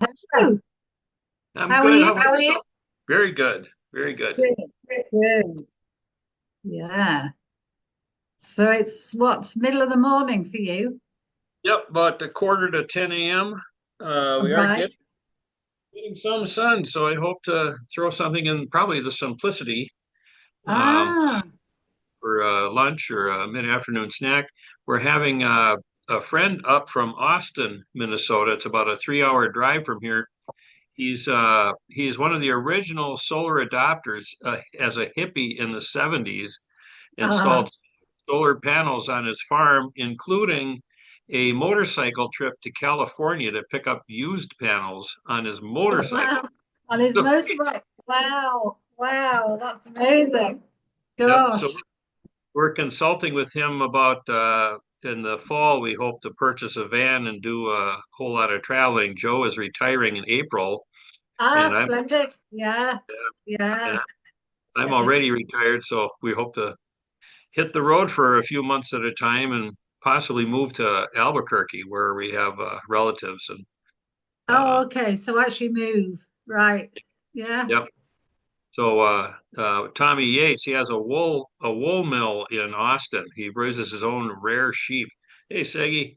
Hello. I'm How are good. you? How about yourself? Very good. Very good. Good. Good. Yeah. So it's what's middle of the morning for you, Yep, about a quarter to 10 a.m. We are right? getting some sun, so I hope to throw something in probably the simplicity um, Ah, for lunch or a mid-afternoon snack. We're having a friend up from Austin, Minnesota. It's about a 3-hour drive from here. He's one of the original solar adopters as a hippie in the 70s, ah. installed solar panels on his farm, including a motorcycle trip to California to pick up used panels on his Oh, wow. motorcycle. On his So, motorbike. Wow. Wow. That's amazing. yep. So Gosh. we're consulting with him about in the fall, we hope to purchase a van and do a whole lot of traveling. Joe is retiring in April, Ah, and splendid. Yeah. and Yeah. Let's I'm get this. already retired, so we hope to hit the road for a few months at a time and possibly move to Albuquerque where we have relatives and Oh, uh, okay. So actually move. Right. Yeah. yep. So Tommy Yates, he has a wool mill in Austin. He raises his own rare sheep. Hey, Seggy,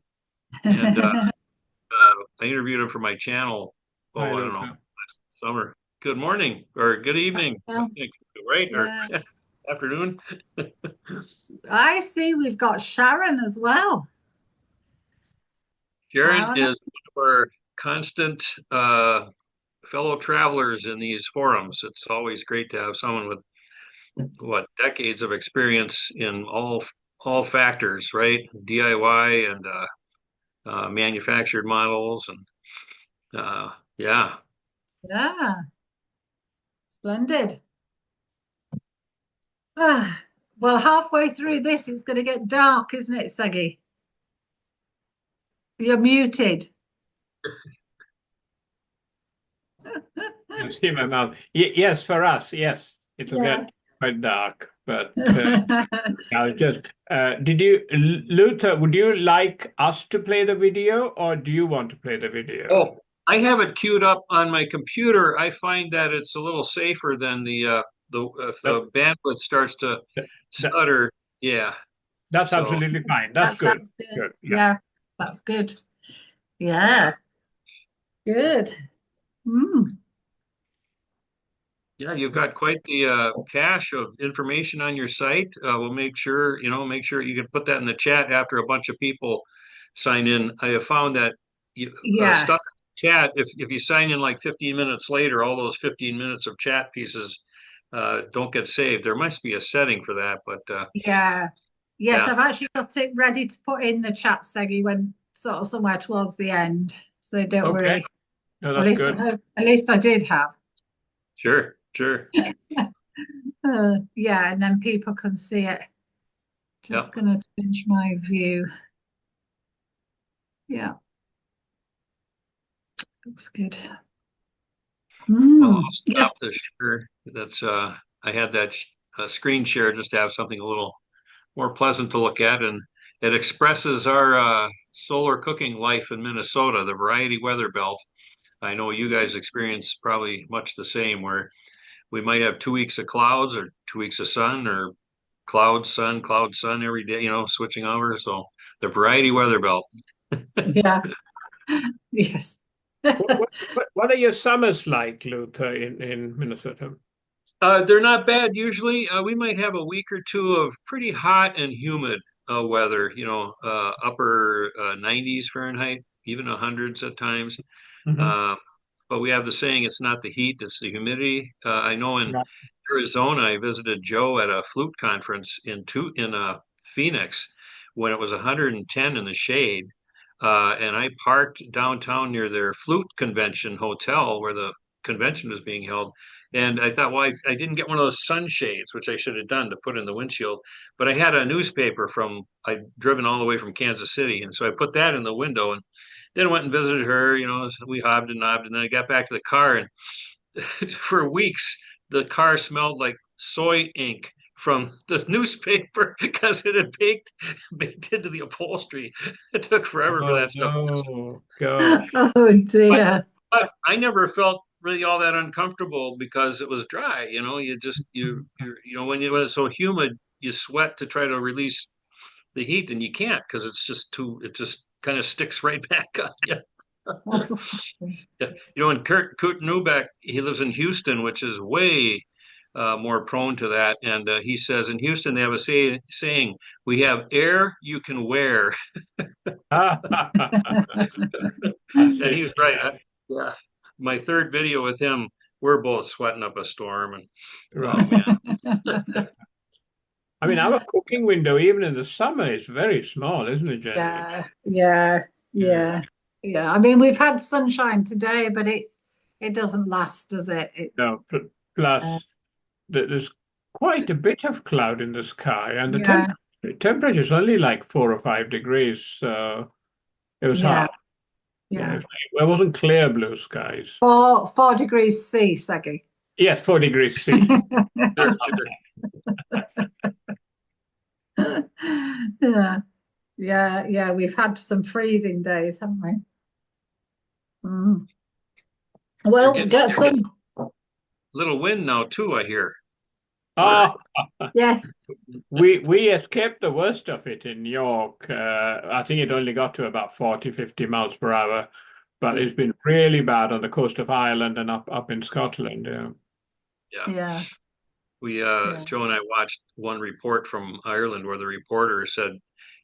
and I interviewed him for my channel. Hi, Oh, I don't know, Luther. last summer. Good morning or good evening, I Yes. think, right? Or Yeah. afternoon. I see we've got Sharon as well. Sharon How is nice. one of our constant fellow travelers in these forums. It's always great to have someone with what decades of experience in all factors, right? DIY and manufactured models, and yeah, Yeah. Splendid. Ah, well, halfway through this, it's going to get dark, isn't it, Saggy? You're muted. You see my mouth. Yes, for us, yes, it'll Yeah. get quite dark. But I'll just. Luther? Would you like us to play the video, or do you want to play the video? oh, I have it queued up on my computer. I find that it's a little safer than the if That, the bandwidth starts to that stutter. Yeah, that's so absolutely fine. That's That good. sounds good. Good. Yeah. Yeah, that's good. yeah. Yeah, good. Mm. Yeah, you've got quite the cache of information on your site. We'll make sure, make sure you can put that in the chat after a bunch of people sign in. I have found that Yeah, stuff in the chat, if you sign in like 15 minutes later, all those 15 minutes of chat pieces don't get saved. There must be a setting for that, but yeah. Yes, yeah. I've actually got it ready to put in the chat, Saggy, when sort of somewhere towards the end. So don't Okay. worry. No, At that's least I good. hope, at least I did have. Sure, sure. Yeah, and then people can see it. Just Yep. gonna change my view. Yeah, looks good. Well, Hmm. I'll Yes. stop the share. That's I had that screen share just to have something a little more pleasant to look at, and it expresses our solar cooking life in Minnesota, the variety weather belt. I know you guys experience probably much the same, where we might have 2 weeks of clouds or 2 weeks of sun, or cloud, sun every day, switching over. So the variety weather belt. Yeah. Yes. What are your summers like, Luther, in Minnesota? They're not bad usually. We might have a week or two of pretty hot and humid weather, upper 90s Fahrenheit, even hundreds at times. Hmm. Uh, but we have the saying, it's not the heat, it's the humidity. I know in Right. Arizona, I visited Joe at a flute conference in Phoenix when it was 110 in the shade. And I parked downtown near their flute convention hotel where the convention was being held. And I thought, well, I didn't get one of those sunshades, which I should have done to put in the windshield. But I had a newspaper I'd driven all the way from Kansas City. And so I put that in the window and then went and visited her. We hobbed and nobbed. And then I got back to the car. And for weeks, the car smelled like soy ink from the newspaper because it had baked into the upholstery. It took forever for Oh that stuff. no, gosh. Oh But dear. But I never felt really all that uncomfortable because it was dry. When it's so humid, you sweat to try to release the heat, and you can't because it's just too. It just kind of sticks right back on you. Yeah. And Kurt Newbeck, he lives in Houston, which is way more prone to that. And he says in Houston they have a saying, "We have air you can wear." I And see. he was right. Yeah. My third video with him, we're both sweating up a storm, and oh Right. man, I mean, our cooking window, even in the summer, is very small, isn't it, generally? Yeah, yeah, Yeah. yeah, yeah. I mean, we've had sunshine today, but it doesn't last, does it? No, Uh, plus there's quite a bit of cloud in the sky, and the yeah, temperature is only like 4 or 5 degrees, so it was yeah, hard. Yeah, yeah. it wasn't clear blue skies. 4 degrees C, Saggy. Yes, 4 degrees C. sure, sure. Yeah, yeah, yeah. We've had some freezing days, haven't we? Mm. You're Well, getting get a some. little wind now too, I hear. Where? Oh, Yes, we escaped the worst of it in New York. I think it only got to about 40, 50 miles per hour, but it's been really bad on the coast of Ireland and up in Scotland. Yeah. Yeah. yeah, yeah, Joe and I watched one report from Ireland where the reporter said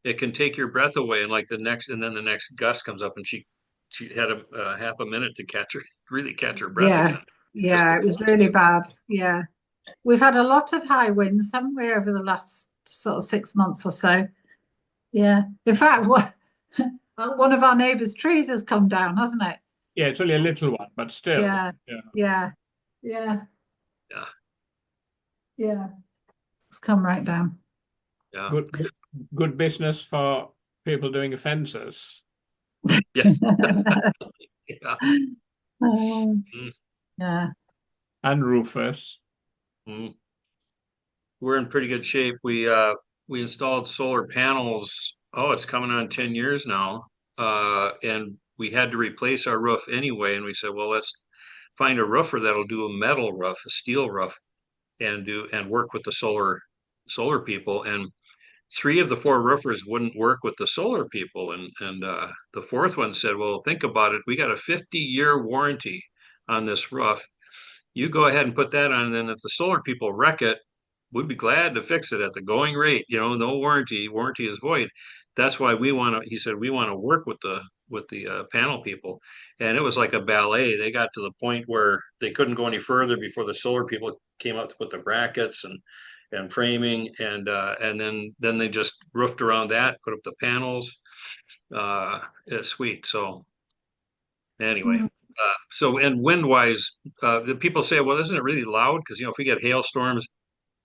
it can take your breath away, and and then the next gust comes up, and she had a half a minute to really catch her breath yeah, again just yeah. It was before. really bad. Yeah. We've had a lot of high winds, haven't we, over the last sort of 6 months or so? Yeah. In fact, one of our neighbours' trees has come down, hasn't it? Yeah, it's only a little one, but still. Yeah. Yeah. Yeah. Yeah. Yeah, Yeah. It's come right down. yeah, Good business for people doing fences yeah, yeah. Um, Mm, yeah. and roofers. mm. We're in pretty good shape. We installed solar panels. Oh, it's coming on 10 years now. And we had to replace our roof anyway. And we said, well, let's find a roofer that'll do a metal roof, a steel roof, and work with the solar people. And three of the four roofers wouldn't work with the solar people. And the fourth one said, well, think about it. We got a 50-year warranty on this roof. You go ahead and put that on, and then if the solar people wreck it, we'd be glad to fix it at the going rate. No warranty. Warranty is void. That's why we want to. He said we want to work with the panel people, and it was like a ballet. They got to the point where they couldn't go any further before the solar people came up to put the brackets and framing, and then they just roofed around that, put up the panels. It's sweet. So anyway, Mm. and wind wise, the people say, well, isn't it really loud? Because if we get hailstorms,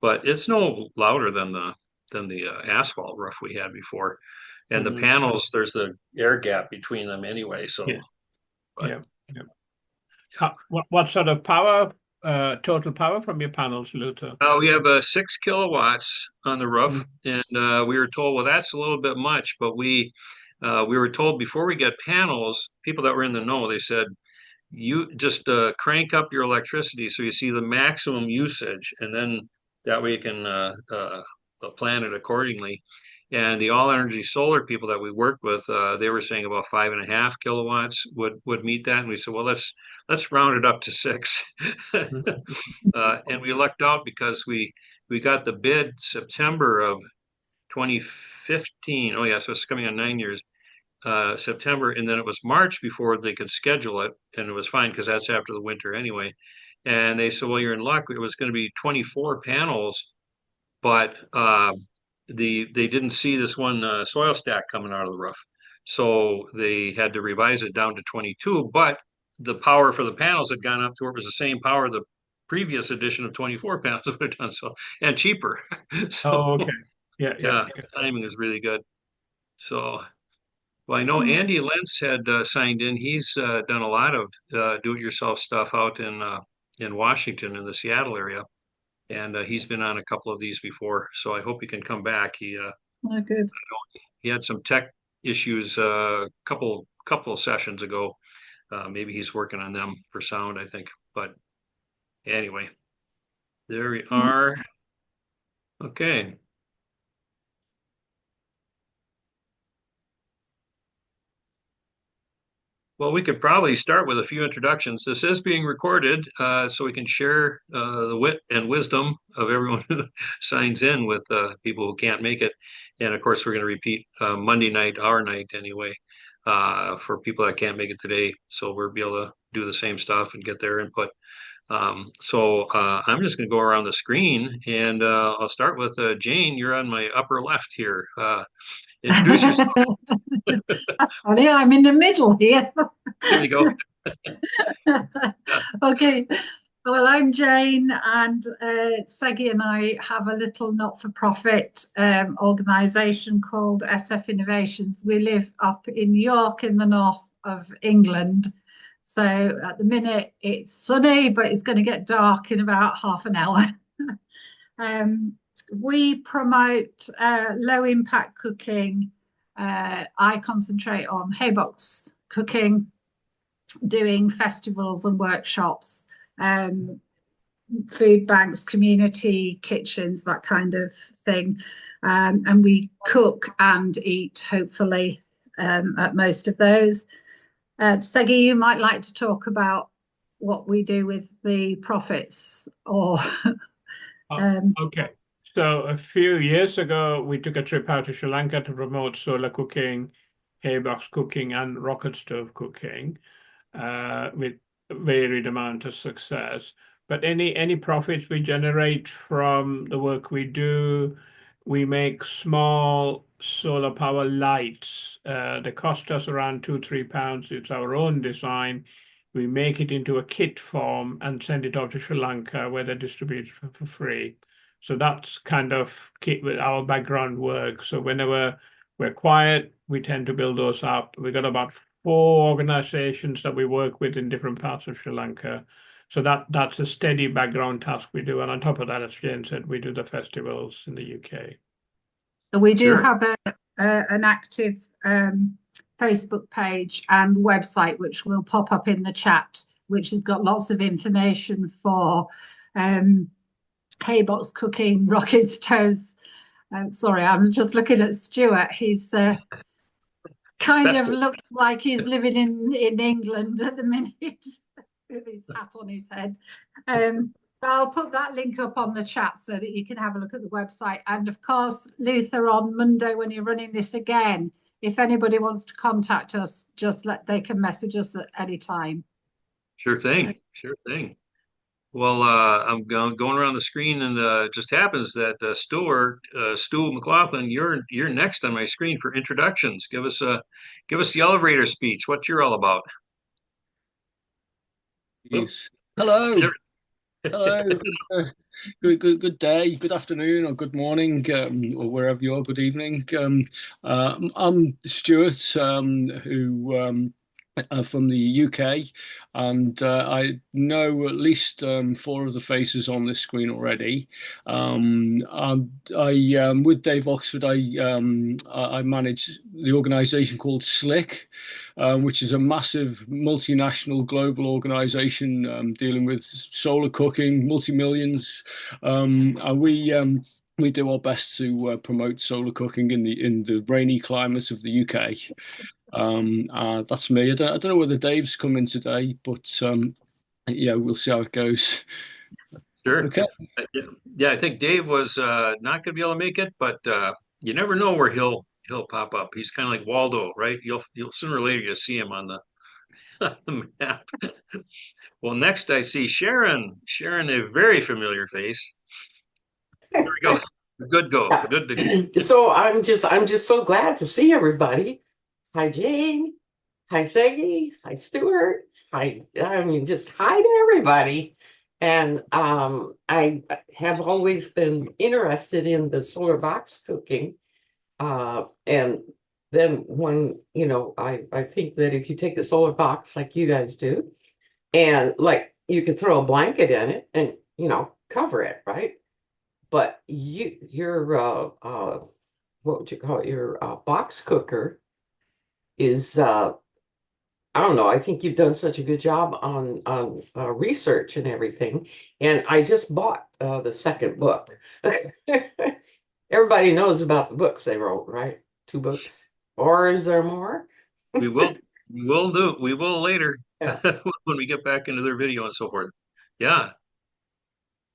but it's no louder than the asphalt roof we had before. And the Mhm. panels, there's the air gap between them anyway. So, Yeah, but yeah, yeah. What sort of power, total power from your panels, Luther? we have 6 kilowatts on the roof, Mm. and we were told, well, that's a little bit much, but we were told before we get panels, people that were in the know, they said you just crank up your electricity so you see the maximum usage, and then that way you can plan it accordingly. And the all energy solar people that we worked with, they were saying about 5.5 kilowatts would meet that. And we said, well, let's round it up to 6. And we lucked out because we got the bid September of 2015. Oh yeah, so it's coming on 9 years. September, and then it was March before they could schedule it, and it was fine because that's after the winter anyway. And they said, "Well, you're in luck. It was going to be 24 panels, but they didn't see this one soil stack coming out of the roof, so they had to revise it down to 22. But the power for the panels had gone up to where it was the same power the previous edition of 24 panels would have done, so and cheaper. So Oh, okay. Yeah, yeah. yeah, Okay. timing is really good. So well, I know Mm. Andy Lentz had signed in. He's done a lot of do-it-yourself stuff out in Washington, in the Seattle area, and he's been on a couple of these before. So I hope he can come back. Oh, good. He had some tech issues a couple of sessions ago, Maybe he's working on them for sound, I think. But anyway, there we are. Okay. Well, we could probably start with a few introductions. This is being recorded, so we can share the wit and wisdom of everyone who signs in with people who can't make it. And of course, we're going to repeat Monday night, our night anyway, for people that can't make it today. So we'll be able to do the same stuff and get their input. I'm just going to go around the screen, and I'll start with Jane. You're on my upper left here. Introduce yourself. That's funny. I'm in the middle here. There you go. Okay. Well, I'm Jane, and Segi and I have a little not-for-profit organisation called SF Innovations. We live up in York in the north of England. So at the minute it's sunny, but it's going to get dark in about half an hour. We promote low impact cooking. I concentrate on haybox cooking, doing festivals and workshops, food banks, community kitchens, that kind of thing. And we cook and eat, hopefully, at most of those. Segi, you might like to talk about what we do with the profits, or Okay. So a few years ago, we took a trip out to Sri Lanka to promote solar cooking, haybox cooking, and rocket stove cooking, with varied amount of success. But any profits we generate from the work we do, we make small solar power lights. They cost us around £2, £3. It's our own design. We make it into a kit form and send it off to Sri Lanka, where they distribute it for free. So that's kind of with our background work. So whenever we're quiet, we tend to build those up. We got about 4 organizations that we work with in different parts of Sri Lanka. So that's a steady background task we do. And on top of that, as Jane said, we do the festivals in the UK. we do Sure. have an active Facebook page and website, which will pop up in the chat, which has got lots of information for haybox cooking, rocket stoves. Sorry, I'm just looking at Stuart. He's kind of Festive. looks like he's living in England at the minute with his hat on his head. I'll put that link up on the chat so that you can have a look at the website. And of course, Luther, on Monday when you're running this again, if anybody wants to contact us, they can message us at any time. Sure thing. Sure thing. Well, I'm going around the screen, and it just happens that Stu McLaughlin, you're next on my screen for introductions. Give us the elevator speech. What you're all about. Oh, Yes. Hello. there- Hello. Uh, good day, good afternoon, or good morning, or wherever you are. Good evening. I'm Stuart, who from the UK, and I know at least 4 of the faces on this screen already. With Dave Oxford, I manage the organisation called Slick, which is a massive multinational global organisation dealing with solar cooking, multi-millions. And we do our best to promote solar cooking in the rainy climates of the UK. That's me. I don't know whether Dave's coming today, but yeah, we'll see how it goes. Sure. Okay. Yeah, I think Dave was not going to be able to make it, but you never know where he'll pop up. He's kind of like Waldo, right? You'll sooner or later you'll see him on the, on the map. Well, next I see Sharon. Sharon, a very familiar face. There we go. Good go. Yeah. Good to go. So I'm just so glad to see everybody. Hi Jane. Hi Seggy. Hi Stuart. I mean just hi to everybody. And I have always been interested in the solar box cooking. And then when, I think that if you take the solar box like you guys do, and like you could throw a blanket in it and cover it, right? But your what would you call it? Your box cooker is I don't know. I think you've done such a good job on research and everything. And I just bought the second book. Everybody knows about the books they wrote, right? Two books. Or is there more? We will, we will later Yeah. when we get back into their video and so forth. Yeah,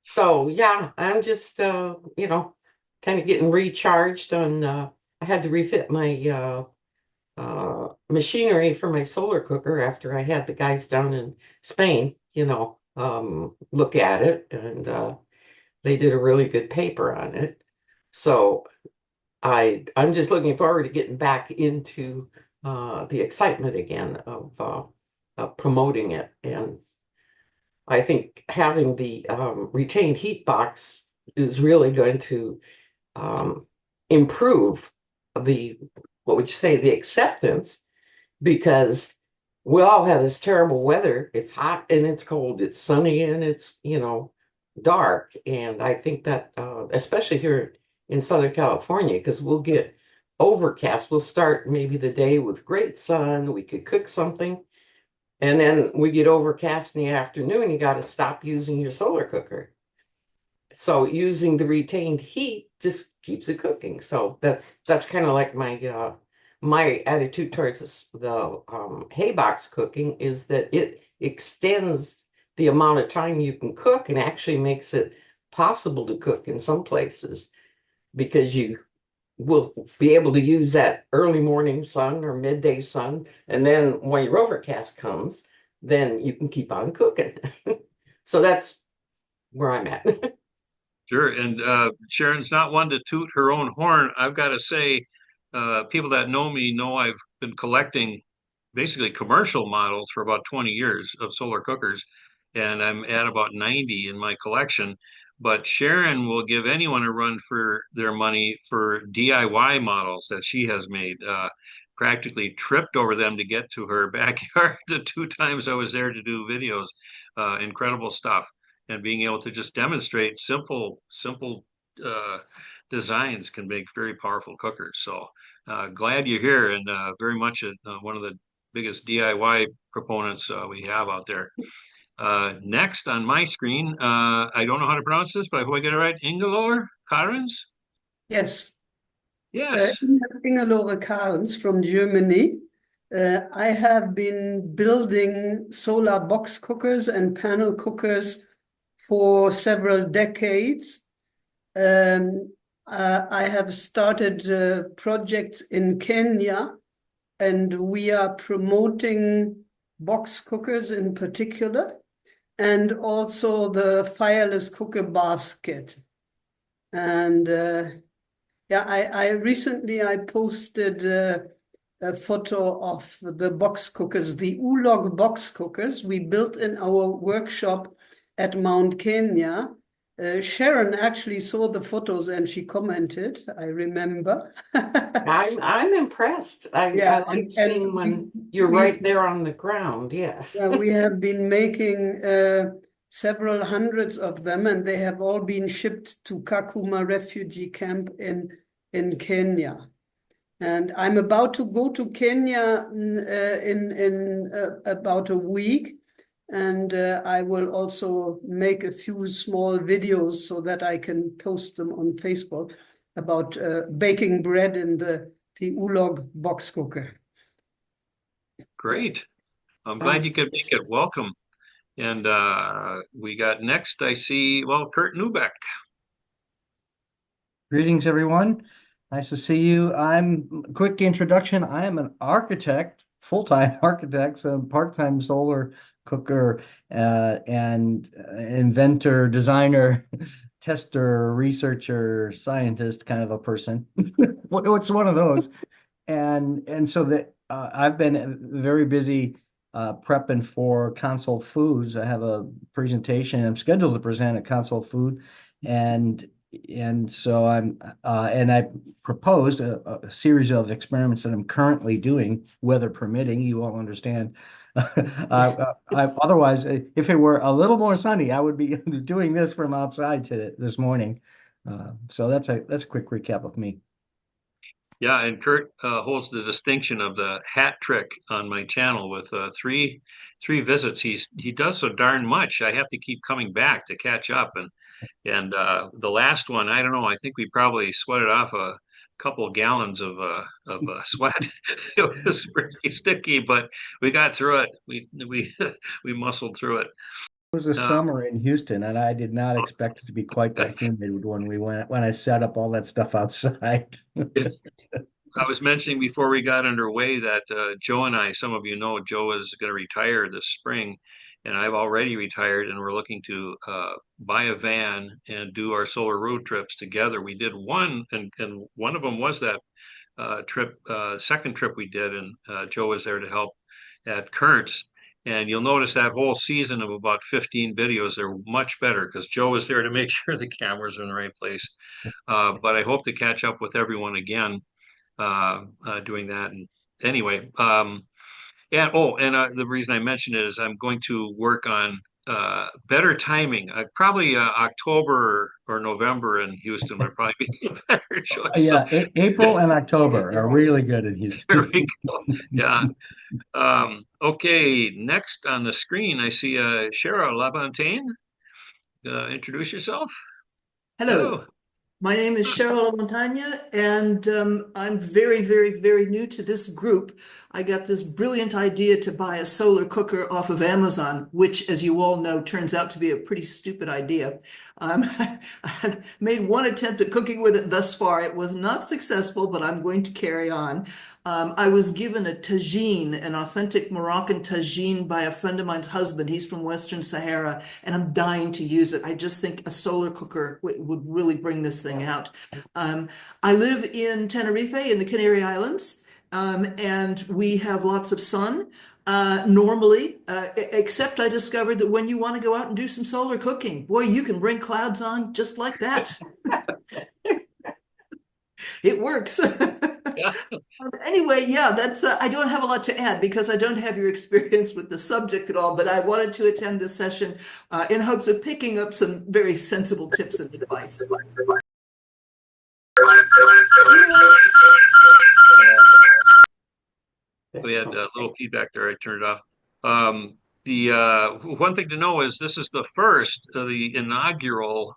So yeah, I'm just kind of getting recharged on I had to refit my machinery for my solar cooker after I had the guys down in Spain, look at it, and they did a really good paper on it. So I'm just looking forward to getting back into the excitement again of promoting it. And I think having the retained heat box is really going to um, improve the, what would you say, the acceptance, because we all have this terrible weather. It's hot and it's cold, it's sunny and it's, dark. And I think that, especially here in Southern California, because we'll get overcast, we'll start maybe the day with great sun, we could cook something, and then we get overcast in the afternoon, you got to stop using your solar cooker. So using the retained heat just keeps it cooking. So that's kind of like my attitude towards the hay box cooking, is that it extends the amount of time you can cook and actually makes it possible to cook in some places, because you will be able to use that early morning sun or midday sun, and then when your overcast comes, then you can keep on cooking. So that's where I'm at. sure. And Sharon's not one to toot her own horn. I've got to say, people that know me know I've been collecting basically commercial models for about 20 years of solar cookers, and I'm at about 90 in my collection. But Sharon will give anyone a run for their money for DIY models that she has made. Practically tripped over them to get to her backyard the two times I was there to do videos. Incredible stuff. And being able to just demonstrate simple uh, designs can make very powerful cookers. So glad you're here, and very much one of the biggest DIY proponents we have out there. Next on my screen, I don't know how to pronounce this, but I hope I get it right. Ingelor Karens? Yes, Yes. Ingelore Karens from Germany. I have been building solar box cookers and panel cookers for several decades. I have started projects in Kenya, and we are promoting box cookers in particular, and also the fireless cooker basket. And yeah, I recently I posted a photo of the box cookers, the Ulog box cookers we built in our workshop at Mount Kenya. Sharon actually saw the photos and she commented, I remember. I'm impressed. I like seeing when you're right there on the ground. Yes. Yeah, we have been making several hundreds of them, and they have all been shipped to Kakuma refugee camp in Kenya. And I'm about to go to Kenya in about a week, and I will also make a few small videos so that I can post them on Facebook about baking bread in the Ulog box cooker. Great. I'm glad you could make it. Welcome. And we got next, I see, well, Kurt Newbeck. Greetings, everyone. Nice to see you. Quick introduction. I am an architect, full-time architect, so part-time solar cooker, and inventor, designer, tester, researcher, scientist kind of a person. What's one of those? And so that I've been very busy prepping for Console Foods. I have a presentation. I'm scheduled to present at Console Food, and so I proposed a series of experiments that I'm currently doing, weather permitting. You all understand. Otherwise, if it were a little more sunny, I would be doing this from outside this morning. So that's a quick recap of me. Yeah, and Kurt holds the distinction of the hat trick on my channel with three visits. He does so darn much. I have to keep coming back to catch up. And the last one, I don't know. I think we probably sweated off a couple of gallons of sweat. It was pretty sticky, but we got through it. We we muscled through it. It was a Uh, summer in Houston, and I did not expect it to be quite that humid when I set up all that stuff outside. I was mentioning before we got underway that Joe and I, some of you know, Joe is going to retire this spring, and I've already retired, and we're looking to buy a van and do our solar road trips together. We did one, and one of them was that second trip we did, and Joe was there to help at Kurt's. And you'll notice that whole season of about 15 videos, they're much better because Joe was there to make sure the cameras are in the right place. But I hope to catch up with everyone again doing that. And anyway, and the reason I mentioned it is I'm going to work on better timing. Probably October or November in Houston would probably be a better choice. So Yeah, April and October are really good in there Houston. we go. Yeah. Okay. Next on the screen, I see Cheryl Lafontaine. Introduce yourself. Hello, Hello. my name is Cheryl Montagna, and I'm very, very, very new to this group. I got this brilliant idea to buy a solar cooker off of Amazon, which, as you all know, turns out to be a pretty stupid idea. I've made one attempt at cooking with it thus far. It was not successful, but I'm going to carry on. I was given a tagine, an authentic Moroccan tagine by a friend of mine's husband. He's from Western Sahara, and I'm dying to use it. I just think a solar cooker would really bring this thing out. I live in Tenerife in the Canary Islands, and we have lots of sun. Normally, except I discovered that when you want to go out and do some solar cooking, boy, you can bring clouds on just like that. It works. Yeah. Anyway, yeah, that's I don't have a lot to add because I don't have your experience with the subject at all, but I wanted to attend this session in hopes of picking up some very sensible tips and advice. We had a little feedback there. I turned it off. The one thing to know is this is the first of the inaugural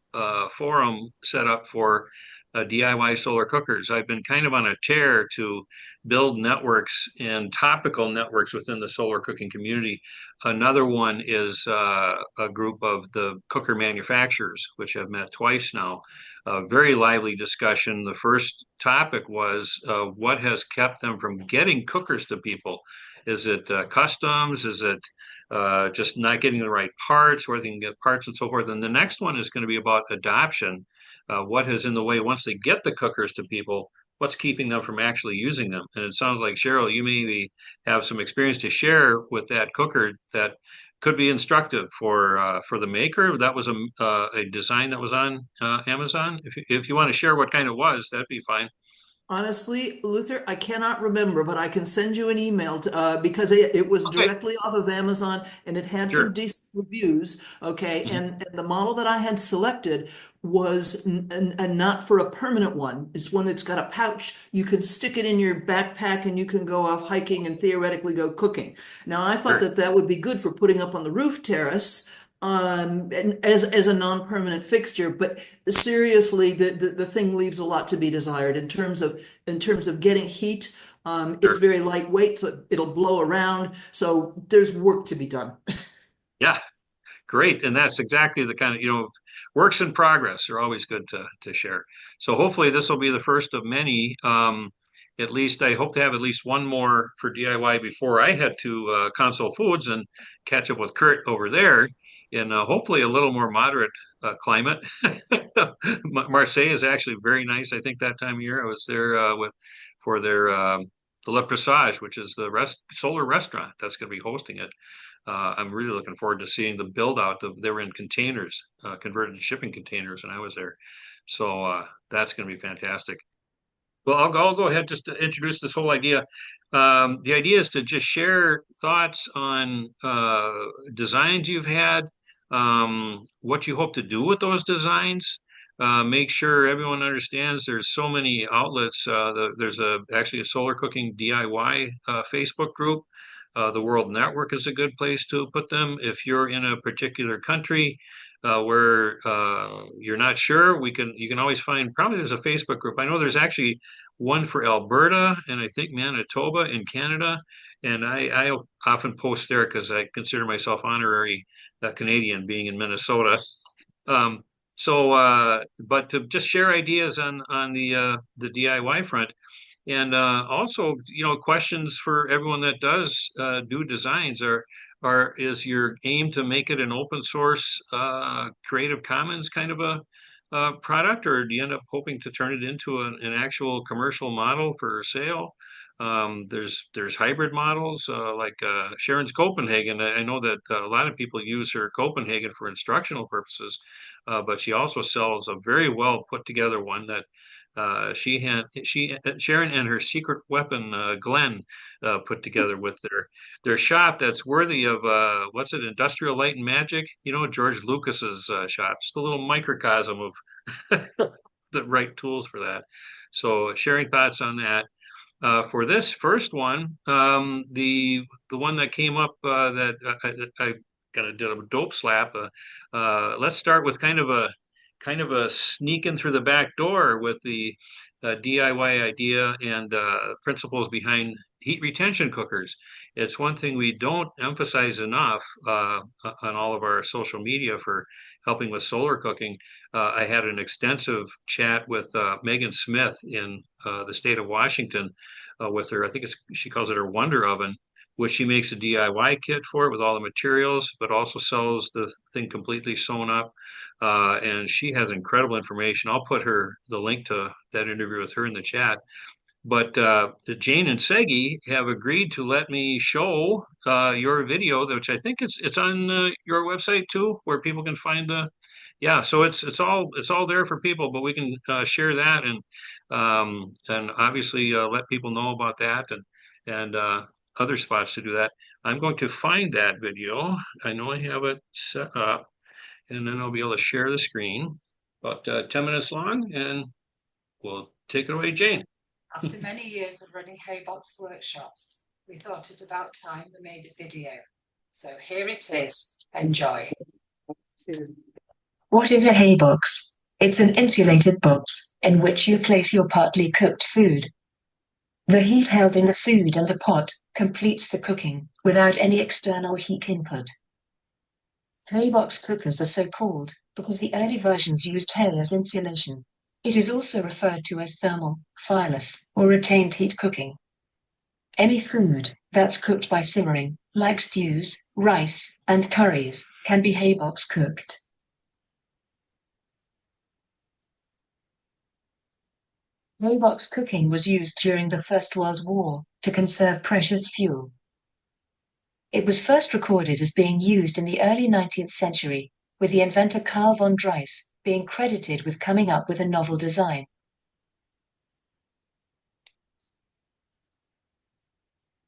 forum set up for DIY solar cookers. I've been kind of on a tear to build networks and topical networks within the solar cooking community. Another one is a group of the cooker manufacturers, which have met twice now. A very lively discussion. The first topic was what has kept them from getting cookers to people? Is it customs? Is it just not getting the right parts, where they can get parts and so forth? And the next one is going to be about adoption. What is in the way once they get the cookers to people? What's keeping them from actually using them? And it sounds like Cheryl, you maybe have some experience to share with that cooker that could be instructive for the maker. That was a design that was on Amazon. If you want to share what kind it was, that'd be fine. Honestly, Luther, I cannot remember, but I can send you an email because it was Okay, directly off of Amazon and it had some sure. decent reviews. Okay. Mhm. And the model that I had selected was not for a permanent one. It's one that's got a pouch. You can stick it in your backpack and you can go off hiking and theoretically go cooking. Now, I thought Sure. that that would be good for putting up on the roof terrace and as a non-permanent fixture, but seriously, the thing leaves a lot to be desired in terms of getting heat. It's Sure. very lightweight, so it'll blow around. So there's work to be done. Yeah. Great. And that's exactly the kind of, works in progress are always good to share. So hopefully this will be the first of many. At least I hope to have at least one more for DIY before I head to Console Foods and catch up with Kurt over there in hopefully a little more moderate climate. Marseille is actually very nice. I think that time of year I was there for their Le Presage, which is the solar restaurant that's going to be hosting it. I'm really looking forward to seeing the build out. They were in containers, converted to shipping containers, and I was there. So that's going to be fantastic. Well, I'll go ahead just to introduce this whole idea. The idea is to just share thoughts on designs you've had, what you hope to do with those designs, make sure everyone understands there's so many outlets. There's actually a solar cooking DIY Facebook group. The World Network is a good place to put them. If you're in a particular country where you're not sure, you can always find, probably there's a Facebook group. I know there's actually one for Alberta and I think Manitoba in Canada. And I often post there because I consider myself honorary Canadian being in Minnesota. Um, but to just share ideas on the DIY front, and also, questions for everyone that does do designs are is your aim to make it an open source Creative Commons kind of a product, or do you end up hoping to turn it into an actual commercial model for sale? There's hybrid models like Sharon's Copenhagen. I know that a lot of people use her Copenhagen for instructional purposes, but she also sells a very well put together one that Sharon and her secret weapon Glenn put together with their shop that's worthy of what's it, Industrial Light and Magic? George Lucas's shop, just a little microcosm of the right tools for that. So sharing thoughts on that. For this first one, the one that came up that I kind of did a dope slap. Let's start with kind of a sneaking through the back door with the DIY idea and principles behind heat retention cookers. It's one thing we don't emphasize enough on all of our social media for helping with solar cooking. I had an extensive chat with Megan Smith in the state of Washington with her. I think she calls it her Wonder Oven, which she makes a DIY kit for it with all the materials, but also sells the thing completely sewn up. And she has incredible information. I'll put the link to that interview with her in the chat. But Jane and Segi have agreed to let me show your video, which I think it's on your website too, where people can find yeah. So it's all there for people, but we can share that and obviously let people know about that and other spots to do that. I'm going to find that video. I know I have it set up, and then I'll be able to share the screen. About 10 minutes long, and we'll take it away, Jane. After many years of running Haybox workshops, we thought it about time we made a video. So here it is. Enjoy. What is a haybox? It's an insulated box in which you place your partly cooked food. The heat held in the food and the pot completes the cooking without any external heat input. Haybox cookers are so called because the early versions used hay as insulation. It is also referred to as thermal, fireless, or retained heat cooking. Any food that's cooked by simmering, like stews, rice, and curries, can be haybox cooked. Haybox cooking was used during the First World War to conserve precious fuel. It was first recorded as being used in the early 19th century, with the inventor Carl von Drais being credited with coming up with a novel design.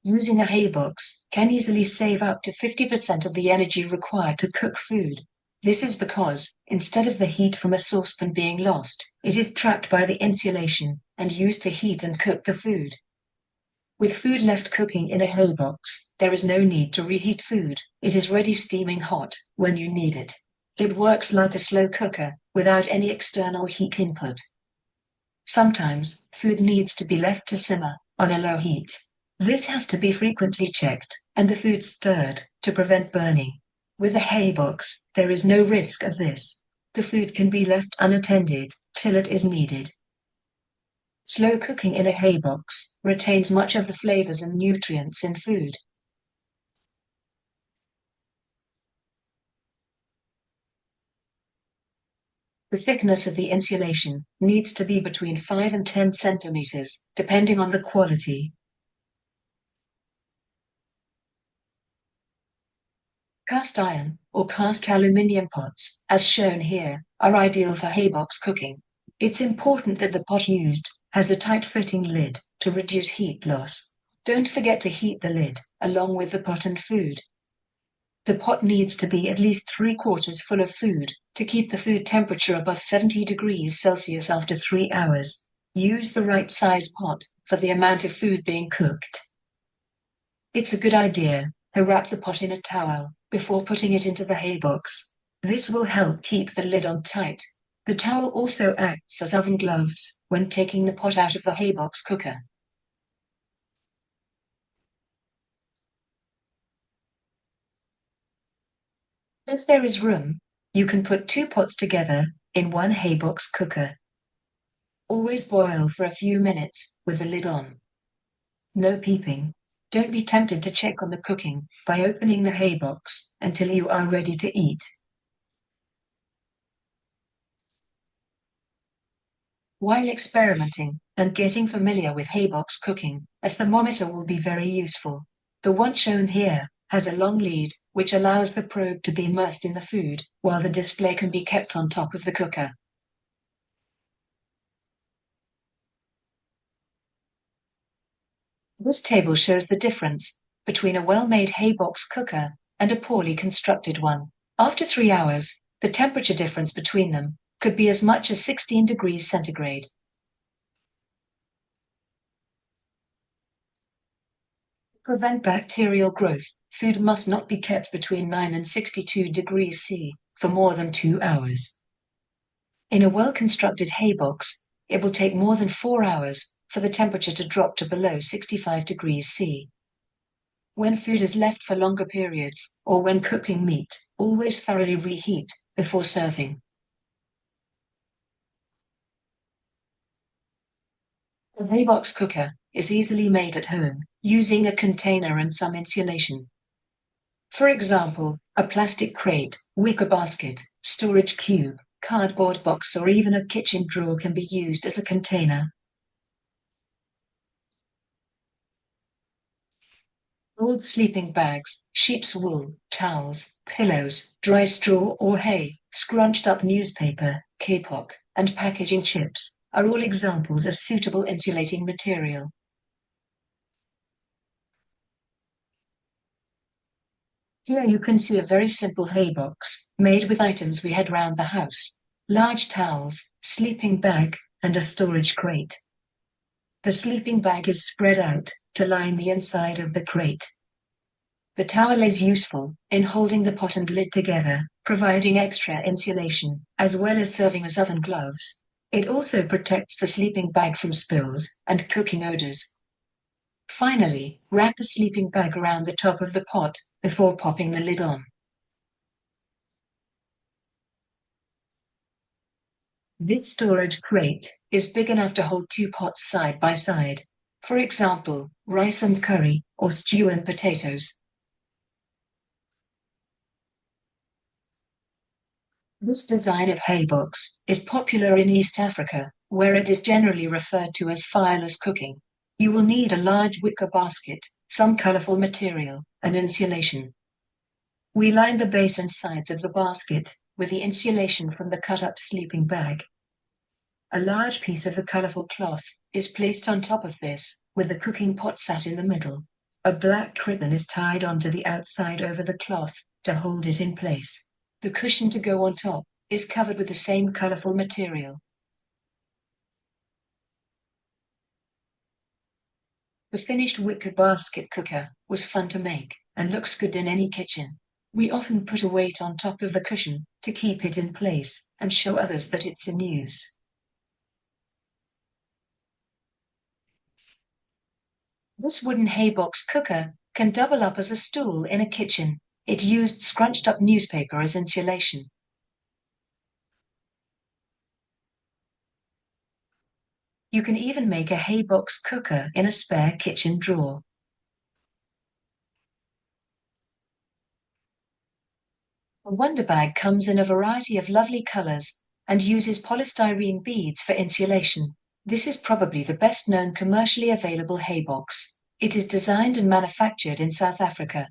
Using a haybox can easily save up to 50% of the energy required to cook food. This is because, instead of the heat from a saucepan being lost, it is trapped by the insulation and used to heat and cook the food. With food left cooking in a haybox, there is no need to reheat food. It is ready steaming hot when you need it. It works like a slow cooker, without any external heat input. Sometimes, food needs to be left to simmer on a low heat. This has to be frequently checked, and the food stirred, to prevent burning. With a haybox, there is no risk of this. The food can be left unattended till it is needed. Slow cooking in a haybox retains much of the flavors and nutrients in food. The thickness of the insulation needs to be between 5 and 10 centimeters, depending on the quality. Cast iron or cast aluminium pots, as shown here, are ideal for haybox cooking. It's important that the pot used has a tight-fitting lid to reduce heat loss. Don't forget to heat the lid, along with the pot and food. The pot needs to be at least 3/4 full of food to keep the food temperature above 70 degrees Celsius after 3 hours. Use the right size pot for the amount of food being cooked. It's a good idea to wrap the pot in a towel before putting it into the hay box. This will help keep the lid on tight. The towel also acts as oven gloves when taking the pot out of the hay box cooker. If there is room, you can put 2 pots together in one hay box cooker. Always boil for a few minutes with the lid on. No peeping. Don't be tempted to check on the cooking by opening the hay box until you are ready to eat. While experimenting and getting familiar with hay box cooking, a thermometer will be very useful. The one shown here has a long lead, which allows the probe to be immersed in the food, while the display can be kept on top of the cooker. This table shows the difference between a well-made hay box cooker and a poorly constructed one. After 3 hours, the temperature difference between them could be as much as 16 degrees centigrade. To prevent bacterial growth, food must not be kept between 9 and 62 degrees C for more than 2 hours. In a well-constructed hay box, it will take more than 4 hours for the temperature to drop to below 65 degrees C. When food is left for longer periods, or when cooking meat, always thoroughly reheat before serving. A hay box cooker is easily made at home, using a container and some insulation. For example, a plastic crate, wicker basket, storage cube, cardboard box, or even a kitchen drawer can be used as a container. Old sleeping bags, sheep's wool, towels, pillows, dry straw or hay, scrunched up newspaper, kapok, and packaging chips are all examples of suitable insulating material. Here you can see a very simple hay box, made with items we had round the house: large towels, sleeping bag, and a storage crate. The sleeping bag is spread out to line the inside of the crate. The towel is useful in holding the pot and lid together, providing extra insulation, as well as serving as oven gloves. It also protects the sleeping bag from spills and cooking odors. Finally, wrap the sleeping bag around the top of the pot before popping the lid on. This storage crate is big enough to hold 2 pots side by side. For example, rice and curry, or stew and potatoes. This design of hay box is popular in East Africa, where it is generally referred to as fireless cooking. You will need a large wicker basket, some colorful material, and insulation. We line the base and sides of the basket with the insulation from the cut-up sleeping bag. A large piece of the colorful cloth is placed on top of this, with the cooking pot sat in the middle. A black ribbon is tied onto the outside over the cloth to hold it in place. The cushion to go on top is covered with the same colorful material. The finished wicker basket cooker was fun to make and looks good in any kitchen. We often put a weight on top of the cushion to keep it in place and show others that it's in use. This wooden hay box cooker can double up as a stool in a kitchen. It used scrunched up newspaper as insulation. You can even make a hay box cooker in a spare kitchen drawer. The Wonder Bag comes in a variety of lovely colors and uses polystyrene beads for insulation. This is probably the best known commercially available hay box. It is designed and manufactured in South Africa.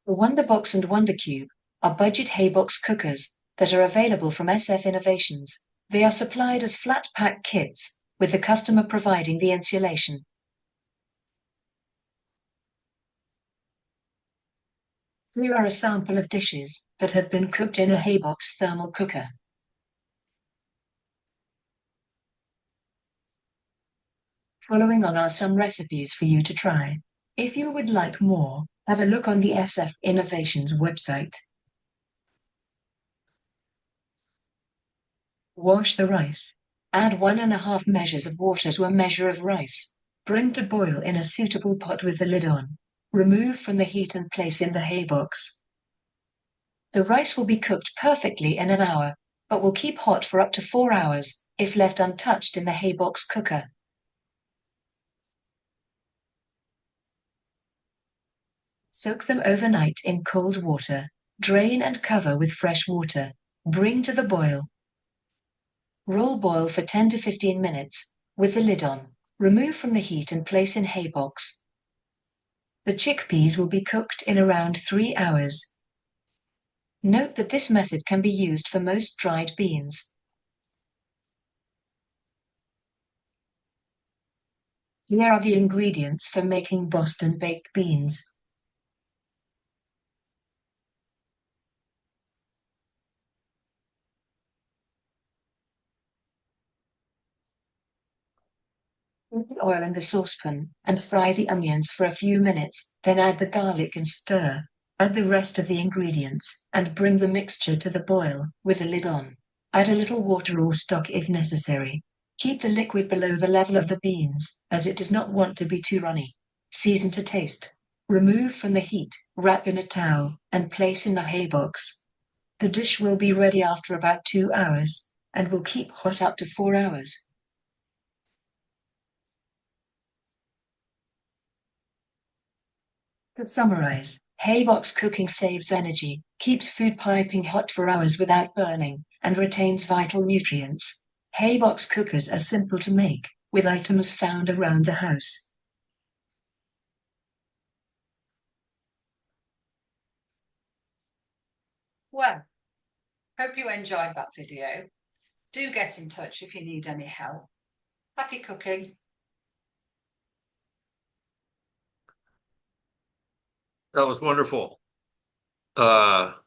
The Wonderbox and Wondercube are budget hay box cookers that are available from SF Innovations. They are supplied as flat pack kits, with the customer providing the insulation. Here are a sample of dishes that have been cooked in a Haybox thermal cooker. Following on are some recipes for you to try. If you would like more, have a look on the SF Innovations website. Wash the rice. Add 1.5 measures of water to a measure of rice. Bring to boil in a suitable pot with the lid on. Remove from the heat and place in the Haybox. The rice will be cooked perfectly in an hour, but will keep hot for up to 4 hours if left untouched in the Haybox cooker. Soak them overnight in cold water. Drain and cover with fresh water. Bring to the boil. Roll boil for 10 to 15 minutes, with the lid on. Remove from the heat and place in Haybox. The chickpeas will be cooked in around 3 hours. Note that this method can be used for most dried beans. Here are the ingredients for making Boston baked beans. Put the oil in the saucepan and fry the onions for a few minutes, then add the garlic and stir. Add the rest of the ingredients and bring the mixture to the boil with the lid on. Add a little water or stock if necessary. Keep the liquid below the level of the beans, as it does not want to be too runny. Season to taste. Remove from the heat, wrap in a towel, and place in the Haybox. The dish will be ready after about 2 hours, and will keep hot up to 4 hours. To summarize, Haybox cooking saves energy, keeps food piping hot for hours without burning, and retains vital nutrients. Haybox cookers are simple to make, with items found around the house. Well, hope you enjoyed that video. Do get in touch if you need any help. Happy cooking. That was wonderful.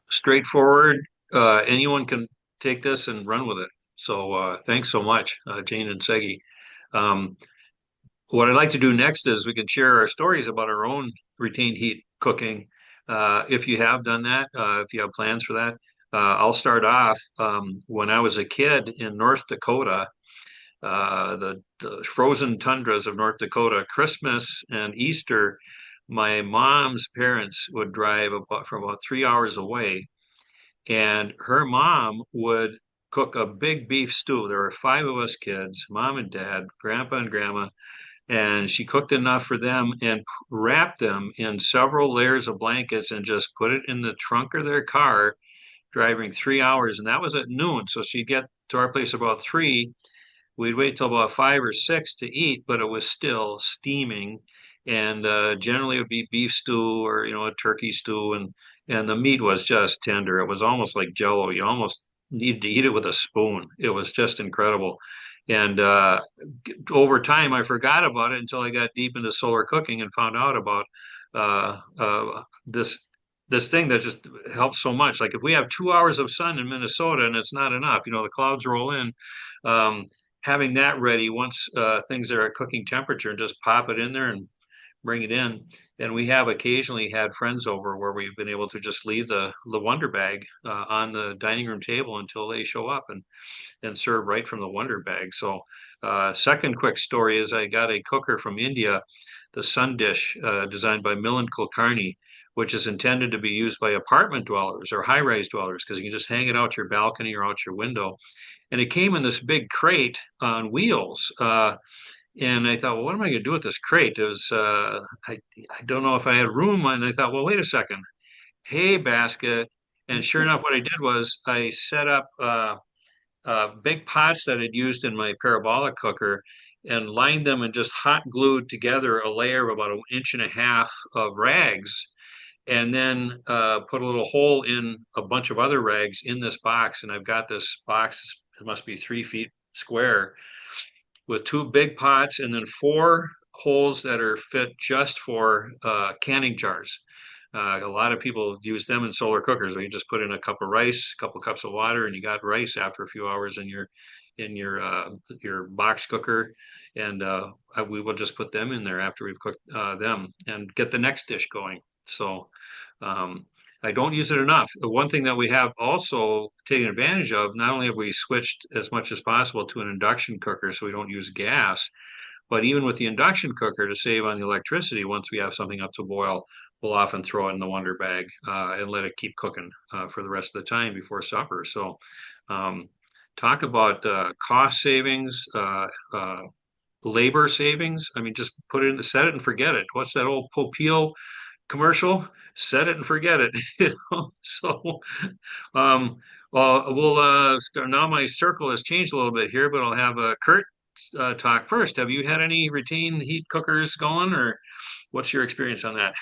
Straightforward. Anyone can take this and run with it. So thanks so much, Jane and Segi. Um, what I'd like to do next is we can share our stories about our own retained heat cooking. If you have done that, if you have plans for that, I'll start off. When I was a kid in North Dakota, the frozen tundras of North Dakota, Christmas and Easter, my mom's parents would drive from about 3 hours away, and her mom would cook a big beef stew. There were five of us kids, mom and dad, grandpa and grandma, and she cooked enough for them and wrapped them in several layers of blankets and just put it in the trunk of their car, driving 3 hours. And that was at noon. So she'd get to our place about 3. We'd wait till about 5 or 6 to eat, but it was still steaming. And generally it would be beef stew or a turkey stew, and the meat was just tender. It was almost like Jello. You almost needed to eat it with a spoon. It was just incredible. And over time, I forgot about it until I got deep into solar cooking and found out about this thing that just helps so much. Like if we have 2 hours of sun in Minnesota and it's not enough, the clouds roll in. Um, Having that ready once things are at cooking temperature, and just pop it in there and bring it in. And we have occasionally had friends over where we've been able to just leave the Wonder Bag on the dining room table until they show up and serve right from the Wonder Bag. So, second quick story is I got a cooker from India, the Sun Dish, designed by Milind Kulkarni, which is intended to be used by apartment dwellers or high-rise dwellers because you can just hang it out your balcony or out your window. And it came in this big crate on wheels. And I thought, well, what am I going to do with this crate? It was, I don't know if I had room. And I thought, well, wait a second, Haybasket. And sure enough, what I did was I set up big pots that I'd used in my parabolic cooker and lined them and just hot glued together a layer of about 1.5 inches of rags, and then put a little hole in a bunch of other rags in this box. And I've got this box, it must be 3 feet square, with two big pots and then four holes that are fit just for canning jars. A lot of people use them in solar cookers where you just put in a cup of rice, a couple cups of water, and you got rice after a few hours in your box cooker. And we will just put them in there after we've cooked them and get the next dish going. So um, I don't use it enough. The one thing that we have also taken advantage of, not only have we switched as much as possible to an induction cooker so we don't use gas, but even with the induction cooker, to save on the electricity, once we have something up to boil, we'll often throw it in the Wonder Bag and let it keep cooking for the rest of the time before supper. So, um, talk about cost savings, labor savings. I mean, just put it in, set it and forget it. What's that old Popeil commercial? Set it and forget it. So, um, we'll start now. My circle has changed a little bit here, but I'll have Kurt talk first. Have you had any retain heat cookers going, or what's your experience on that?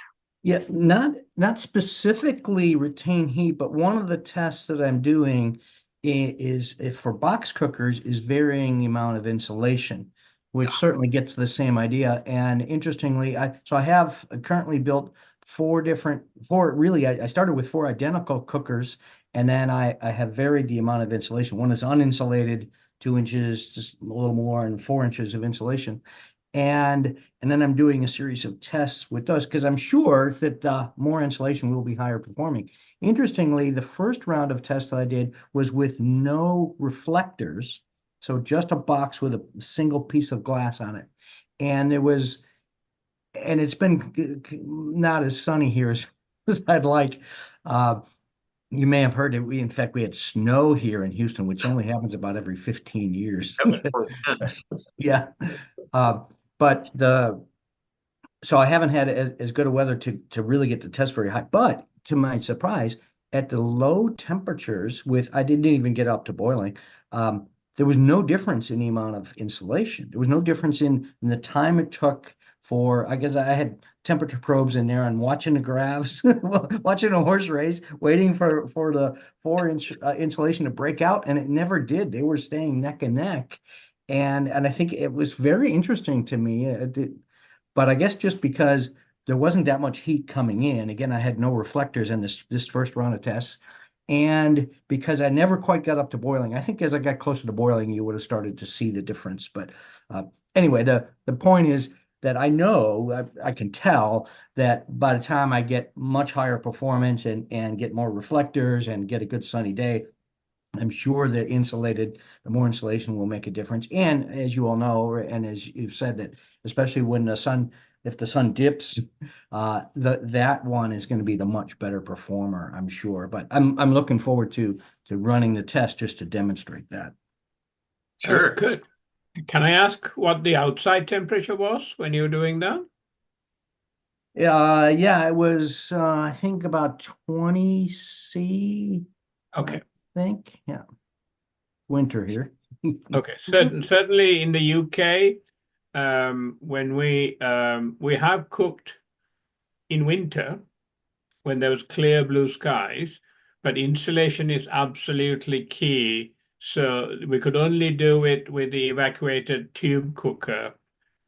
Yeah, not specifically retain heat, but one of the tests that I'm doing is if for box cookers is varying the amount of insulation, which certainly gets to the same idea. And interestingly, I have currently built four really, I started with four identical cookers, and then I have varied the amount of insulation. One is uninsulated, 2 inches, just a little more, and 4 inches of insulation. And then I'm doing a series of tests with those because I'm sure that more insulation will be higher performing. Interestingly, the first round of tests that I did was with no reflectors, so just a box with a single piece of glass on it. And it's been not as sunny here as I'd like. You may have heard that in fact, we had snow here in Houston, which only happens about every 15 years. Yeah. Uh, but so I haven't had as good a weather to really get the test very high. But to my surprise, at the low temperatures, I didn't even get up to boiling. There was no difference in the amount of insulation. There was no difference in the time it took I guess I had temperature probes in there and watching the graphs, watching a horse race, waiting for the 4 inch insulation to break out, and it never did. They were staying neck and neck. And I think it was very interesting to me. But I guess just because there wasn't that much heat coming in, again, I had no reflectors in this first round of tests, and because I never quite got up to boiling. I think as I got closer to boiling, you would have started to see the difference. But anyway, the point is that I know I can tell that by the time I get much higher performance and get more reflectors and get a good sunny day, I'm sure that the more insulation will make a difference. And as you all know, and as you've said, that especially if the sun dips, that one is going to be the much better performer, I'm sure. But I'm looking forward to running the test just to demonstrate that. Sure. Good. Can I ask what the outside temperature was when you were doing that? Yeah, it was I think about 20 C. Okay. I think, yeah. Winter here. Okay. Certainly in the UK, when we have cooked in winter when there was clear blue skies, but insulation is absolutely key. So we could only do it with the evacuated tube cooker,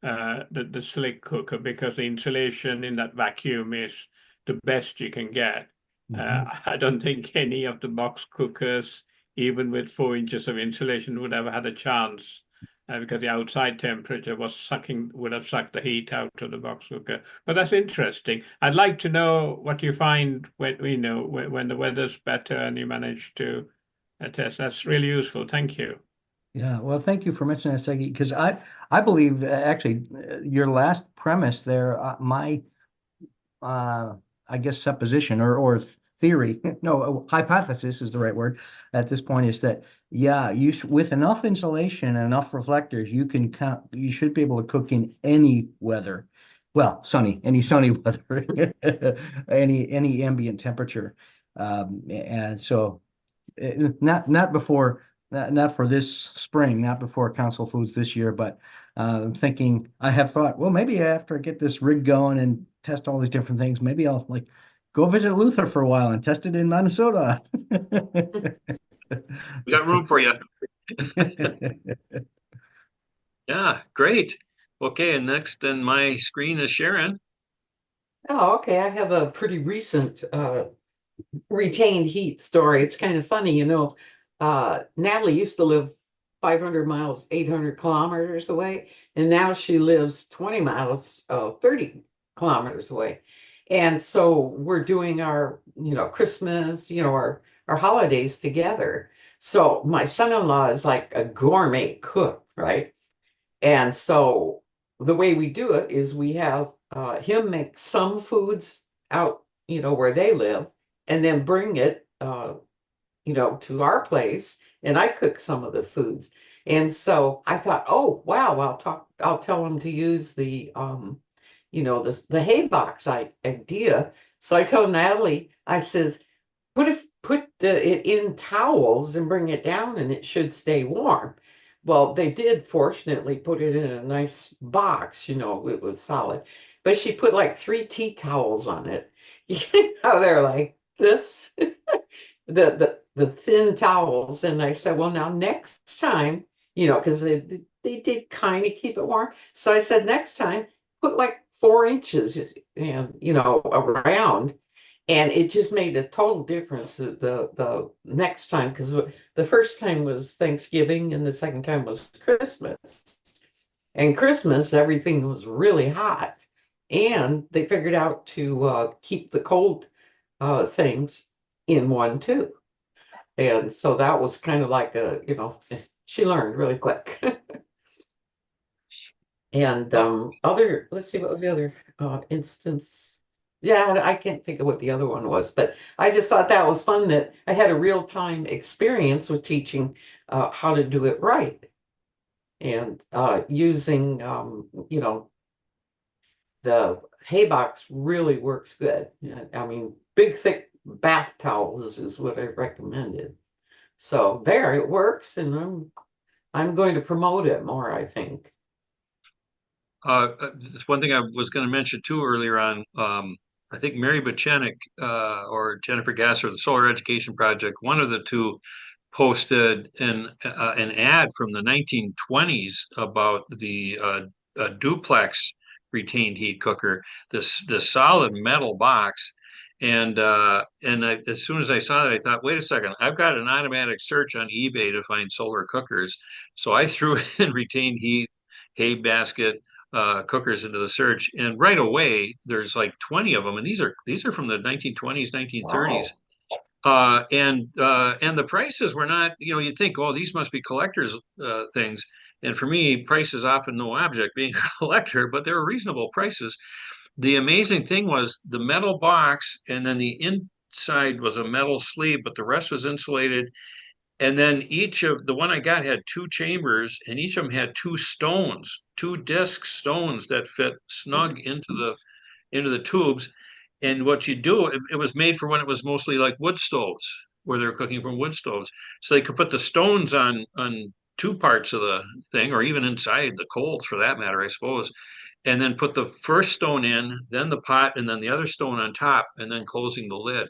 the slick cooker, because the insulation in that vacuum is the best you can get. I don't think any of the box cookers, even with 4 inches of insulation, would have had a chance because the outside temperature would have sucked the heat out of the box cooker. But that's interesting. I'd like to know what you find when the weather's better and you manage to test. That's really useful. Thank you. Yeah, well, thank you for mentioning that, Segi, because I believe actually your last premise there, my I guess supposition or theory, no, hypothesis is the right word at this point, is that yeah, with enough insulation and enough reflectors, you should be able to cook in any weather. Well, any sunny weather, any ambient temperature, and so not for this spring, not before Council Foods this year, but I have thought, well, maybe after I get this rig going and test all these different things, maybe I'll like go visit Luther for a while and test it in Minnesota. We got room for you. Yeah, great. Okay, and next in my screen is Sharon. Oh, okay. I have a pretty recent retained heat story. It's kind of funny, Natalie used to live 500 miles, 800 kilometers away, and now she lives 20 miles, 30 kilometers away. And so we're doing our, Christmas, our holidays together. So my son-in-law is like a gourmet cook, right? And so the way we do it is we have him make some foods out, where they live, and then bring it, to our place, and I cook some of the foods. And so I thought, oh wow, I'll tell him to use the hay box idea. So I told Natalie, I says, it in towels and bring it down and it should stay warm. Well, they did fortunately put it in a nice box, it was solid. But she put like 3 tea towels on it. They're like this, the thin towels. And I said, well, now next time, because they did kind of keep it warm. So I said, next time, put like 4 inches and around, and it just made a total difference the next time, because the first time was Thanksgiving and the second time was Christmas. And Christmas, everything was really hot, and they figured out to keep the cold things in one too. And so that was kind of like she learned really quick. And let's see, what was the other instance? Yeah, I can't think of what the other one was, but I just thought that was fun that I had a real-time experience with teaching how to do it right, and using the hay box really works good. Yeah, I mean, big thick bath towels is what I recommended. So there, it works, and I'm going to promote it more, I think. This one thing I was going to mention too earlier on. I think Mary Buchanek or Jennifer Gasser, the Solar Education Project, one of the two, posted an ad from the 1920s about the duplex retained heat cooker, this solid metal box. As soon as I saw it, I thought, wait a second, I've got an automatic search on eBay to find solar cookers. So I threw in retained heat, Haybasket cookers into the search, and right away there's like 20 of them, and these are from the 1920s, 1930s. Wow. And the prices were not, you'd think, oh, these must be collectors things. And for me, price is often no object, being a collector, but they were reasonable prices. The amazing thing was the metal box, and then the inside was a metal sleeve, but the rest was insulated. And then each of the one I got had 2 chambers, and each of them had 2 stones, 2 disc stones that fit snug into the tubes. And what you do, it was made for when it was mostly like wood stoves, where they were cooking from wood stoves. So they could put the stones on 2 parts of the thing, or even inside the coals for that matter, I suppose. And then put the first stone in, then the pot, and then the other stone on top, and then closing the lid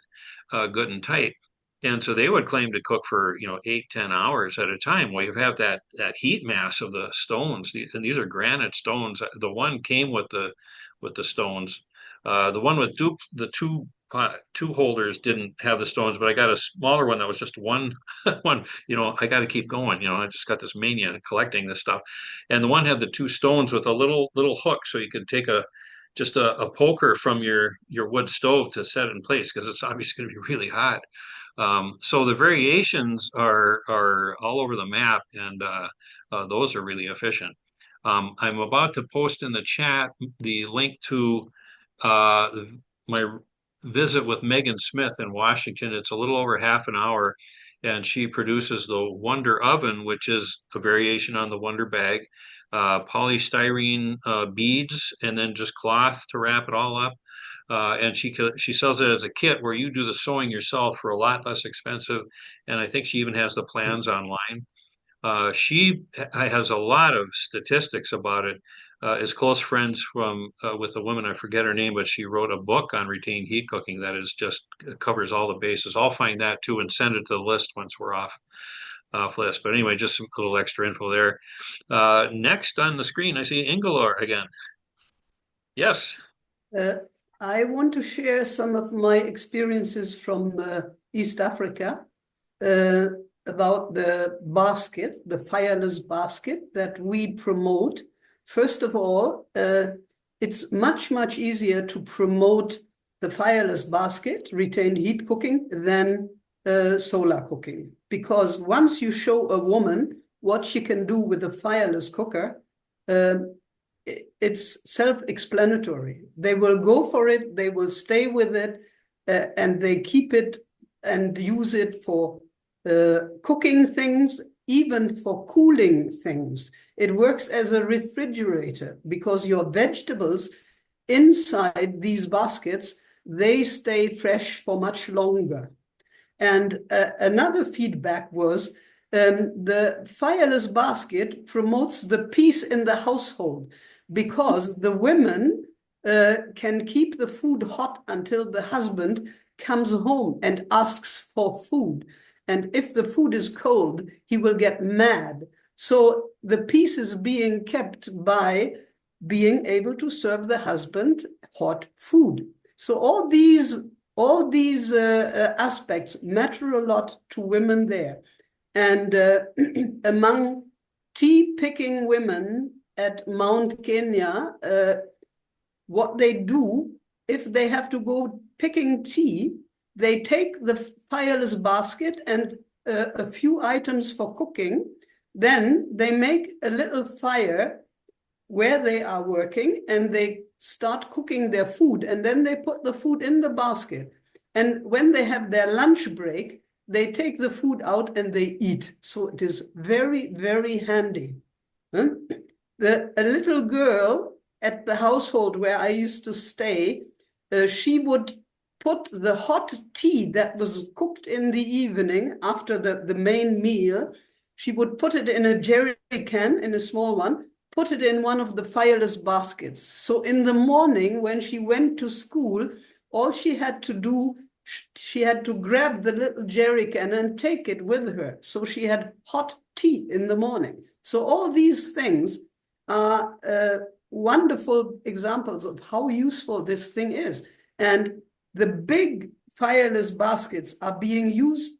good and tight. And so they would claim to cook for 8, 10 hours at a time. Well, you have that heat mass of the stones, and these are granite stones. The one came with the stones. The one with the two holders didn't have the stones, but I got a smaller one that was just one one. I got to keep going. I just got this mania collecting this stuff, and the one had the 2 stones with a little hook, so you could take just a poker from your wood stove to set it in place, because it's obviously going to be really hot. So the variations are all over the map, and those are really efficient. I'm about to post in the chat the link to uh, my visit with Megan Smith in Washington. It's a little over half an hour, and she produces the Wonder Oven, which is a variation on the Wonder Bag, polystyrene beads, and then just cloth to wrap it all up. And she sells it as a kit where you do the sewing yourself for a lot less expensive. And I think she even has the plans online. She has a lot of statistics about it. Is close friends with a woman, I forget her name, but she wrote a book on retained heat cooking that is just covers all the bases. I'll find that too and send it to the list once we're off list. But anyway, just some little extra info there. Next on the screen, I see Ingalore again. Yes. Uh, I want to share some of my experiences from East Africa about the basket, the fireless basket that we promote. First of all, it's much, much easier to promote the fireless basket, retained heat cooking, than solar cooking. Because once you show a woman what she can do with a fireless cooker, it's self-explanatory. They will go for it, they will stay with it, and they keep it and use it for cooking things, even for cooling things. It works as a refrigerator because your vegetables inside these baskets, they stay fresh for much longer. And another feedback was the fireless basket promotes the peace in the household because the women can keep the food hot until the husband comes home and asks for food. And if the food is cold, he will get mad. So the peace is being kept by being able to serve the husband hot food. So all these aspects matter a lot to women there. And among tea picking women at Mount Kenya, what they do, if they have to go picking tea, they take the fireless basket and a few items for cooking. Then they make a little fire where they are working and they start cooking their food. And then they put the food in the basket. And when they have their lunch break, they take the food out and they eat. So it is very, very handy. A little girl at the household where I used to stay, she would put the hot tea that was cooked in the evening after the main meal, she would put it in a jerry can, in a small one, put it in one of the fireless baskets. So in the morning when she went to school, all she had to do, she had to grab the little jerry can and take it with her. So she had hot tea in the morning. So all these things are wonderful examples of how useful this thing is. And the big fireless baskets are being used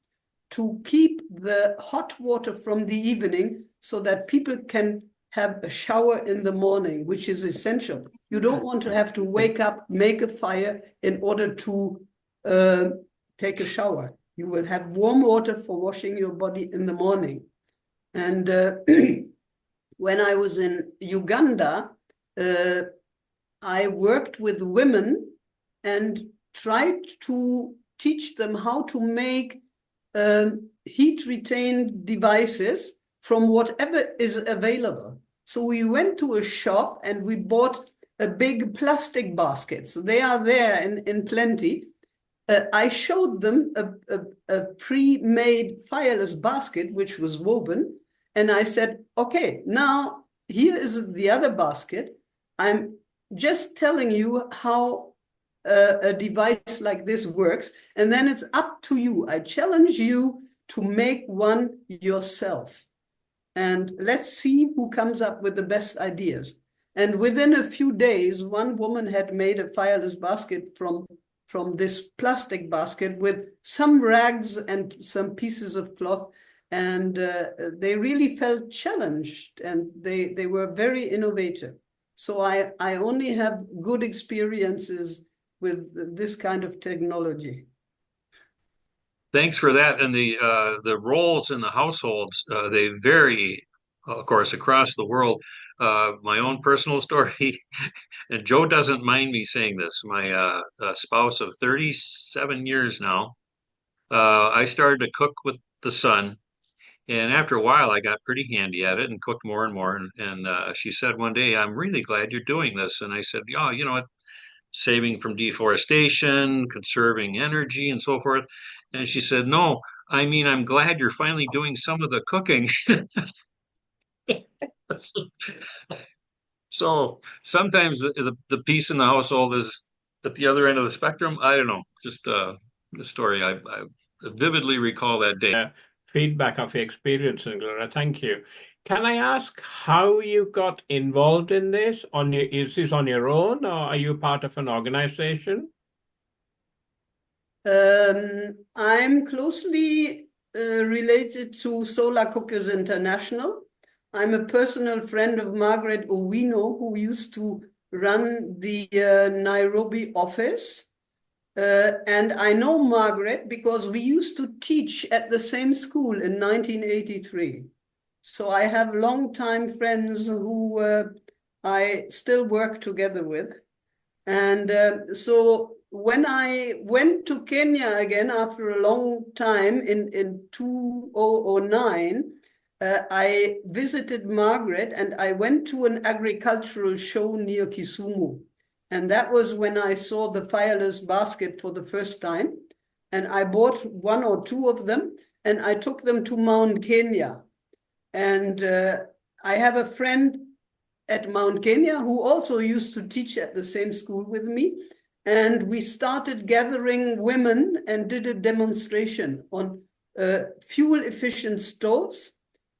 to keep the hot water from the evening so that people can have a shower in the morning, which is essential. You don't want to have to wake up, make a fire in order to take a shower. You will have warm water for washing your body in the morning. And when I was in Uganda, I worked with women and tried to teach them how to make heat-retained devices from whatever is available. So we went to a shop and we bought a big plastic basket. So they are there in plenty. I showed them a pre-made fireless basket, which was woven. And I said, okay, now here is the other basket. I'm just telling you how a device like this works. And then it's up to you. I challenge you to make one yourself. And let's see who comes up with the best ideas. And within a few days, one woman had made a fireless basket from this plastic basket with some rags and some pieces of cloth. And they really felt challenged and they were very innovative. So I only have good experiences with this kind of technology. Thanks for that. And the roles in the households, they vary, of course, across the world. My own personal story, and Joe doesn't mind me saying this. My spouse of 37 years now, I started to cook with the son, and after a while, I got pretty handy at it and cooked more and more. And she said one day, "I'm really glad you're doing this." And I said, "Yeah, you know what? Saving from deforestation, conserving energy, and so forth." And she said, "No, I mean, I'm glad you're finally doing some of the cooking." So sometimes the peace in the household is at the other end of the spectrum. I don't know. Just the story. I vividly recall that day. feedback of your experience, Gloria. Thank you. Can I ask how you got involved in this? Is this on your own, or are you part of an organization? I'm closely related to Solar Cookers International. I'm a personal friend of Margaret Owino, who used to run the Nairobi office. And I know Margaret because we used to teach at the same school in 1983. So I have longtime friends who I still work together with. And so when I went to Kenya again after a long time in 2009, I visited Margaret and I went to an agricultural show near Kisumu. And that was when I saw the fireless basket for the first time. And I bought one or two of them and I took them to Mount Kenya. And I have a friend at Mount Kenya who also used to teach at the same school with me. And we started gathering women and did a demonstration on fuel-efficient stoves,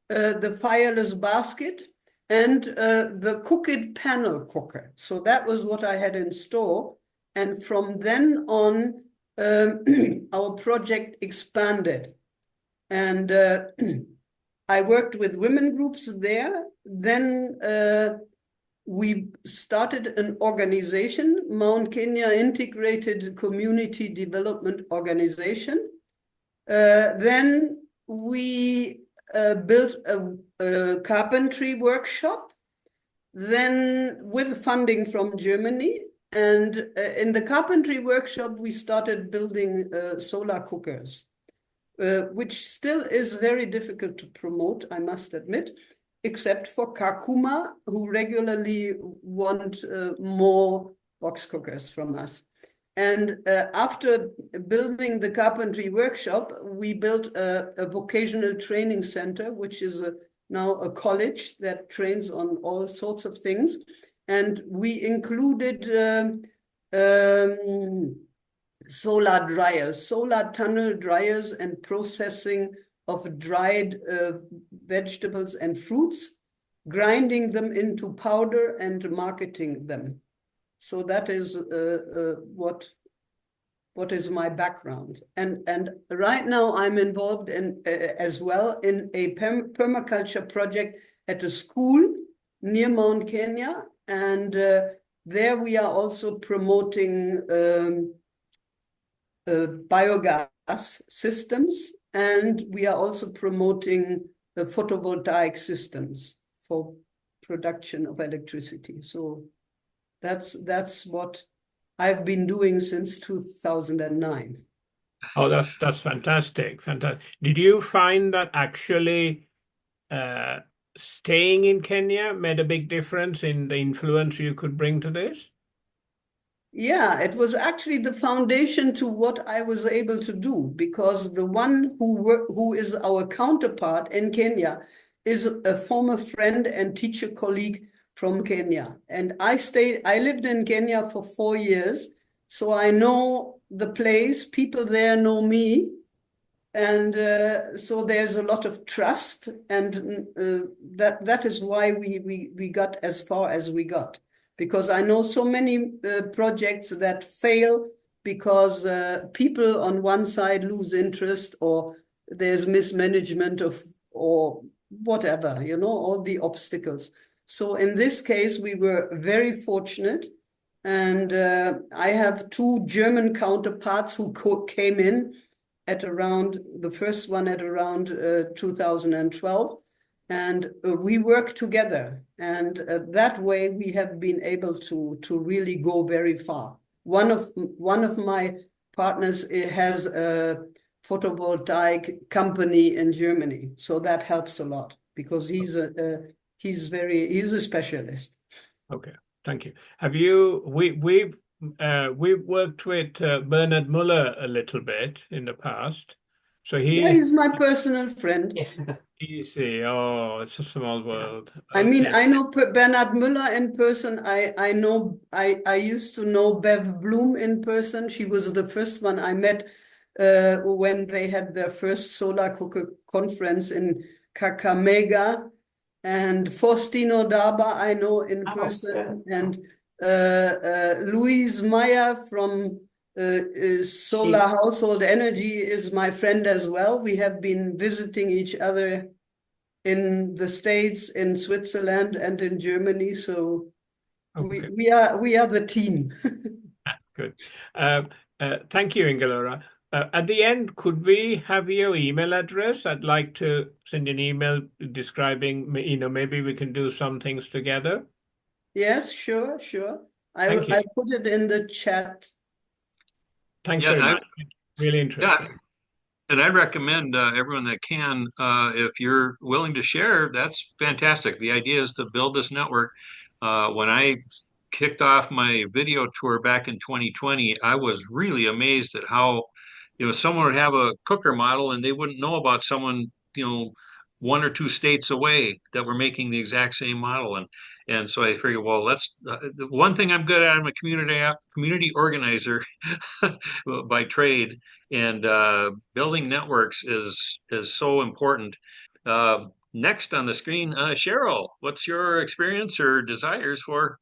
the fireless basket, and the cooked panel cooker. So that was what I had in store. And from then on, our project expanded. And I worked with women groups there. Then we started an organization, Mount Kenya Integrated Community Development Organization. Then we built a carpentry workshop, then with funding from Germany. And in the carpentry workshop, we started building solar cookers, which still is very difficult to promote, I must admit, except for Kakuma, who regularly want more box cookers from us. And after building the carpentry workshop, we built a vocational training center, which is now a college that trains on all sorts of things. And we included solar dryers, solar tunnel dryers, and processing of dried vegetables and fruits, grinding them into powder and marketing them. So that is what is my background. And right now I'm involved in as well in a permaculture project at a school near Mount Kenya. And there we are also promoting biogas systems, and we are also promoting the photovoltaic systems for production of electricity. So that's what I've been doing since 2009. Oh, that's fantastic. Fantastic. Did you find that actually staying in Kenya made a big difference in the influence you could bring to this? Yeah, it was actually the foundation to what I was able to do, because the one who is our counterpart in Kenya is a former friend and teacher colleague from Kenya. And I lived in Kenya for 4 years, so I know the place, people there know me. And so there's a lot of trust, and that is why we got as far as we got. Because I know so many projects that fail because people on one side lose interest, or there's mismanagement or whatever, all the obstacles. So in this case, we were very fortunate. And I have 2 German counterparts who came in at around, the first one at around 2012. And we work together, and that way we have been able to really go very far. One of my partners has a photovoltaic company in Germany, so that helps a lot because he's a specialist. Okay, thank you. We've worked with Bernard Muller a little bit in the past, so he's my personal friend. Easy. Oh, it's a small world. I mean, I know Bernard Muller in person. I used to know Bev Bloom in person. She was the first one I met when they had their first solar cooker conference in Kakamega. And Faustino Daba, I know in person, and Louise Meyer from Solar Household Energy is my friend as well. We have been visiting each other in the States, in Switzerland, and in Germany. So Okay. we are the team. Good. Thank you, Ingelora. At the end, could we have your email address? I'd like to send an email describing, maybe we can do some things together. Yes, sure. Thank you. I put it in the chat. Thanks very much. Really interesting. Yeah. And I'd recommend everyone that can, if you're willing to share, that's fantastic. The idea is to build this network. When I kicked off my video tour back in 2020, I was really amazed at how, someone would have a cooker model and they wouldn't know about someone, 1 or 2 states away that were making the exact same model. And so I figured, well, the one thing I'm good at, I'm a community organizer by trade, and building networks is so important. Next on the screen, Cheryl, what's your experience or desires for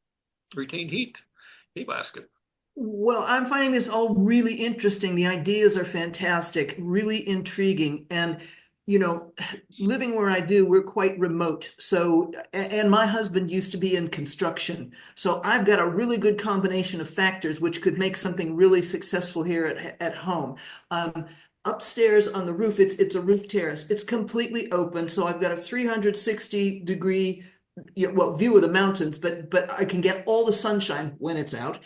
retained heat? Haybasket. Well, I'm finding this all really interesting. The ideas are fantastic, really intriguing. And, living where I do, we're quite remote. So, and my husband used to be in construction. So I've got a really good combination of factors which could make something really successful here at home. Upstairs on the roof, it's a roof terrace. It's completely open. So I've got a 360-degree view of the mountains, but I can get all the sunshine when it's out.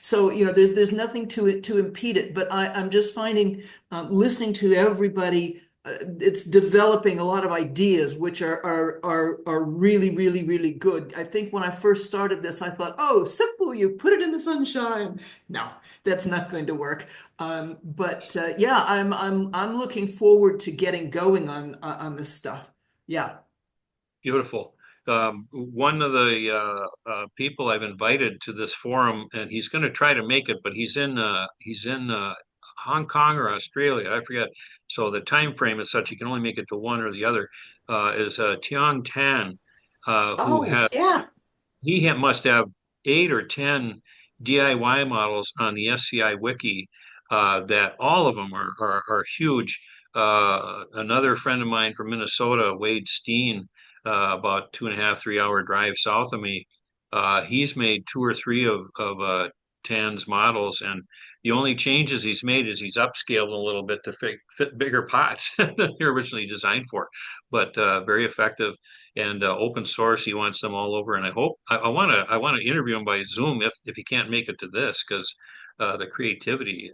So there's nothing to it to impede it. But I'm just finding, listening to everybody, it's developing a lot of ideas which are really, really, really good. I think when I first started this, I thought, oh, simple, you put it in the sunshine. No, that's not going to work. But yeah, I'm looking forward to getting going on this stuff. Yeah. Beautiful. One of the people I've invited to this forum, and he's going to try to make it, but he's in Hong Kong or Australia, I forget. So the time frame is such he can only make it to one or the other. Is Tiong Tan, who must have 8 or 10 DIY models on the SCI wiki. That all of them are huge. Another friend of mine from Minnesota, Wade Steen, about 2.5, 3 hour drive south of me. He's made 2 or 3 of Tan's models, and the only changes he's made is he's upscaled a little bit to fit bigger pots than they're originally designed for. But very effective and open source. He wants them all over, and I want to interview him by Zoom if he can't make it to this, because the creativity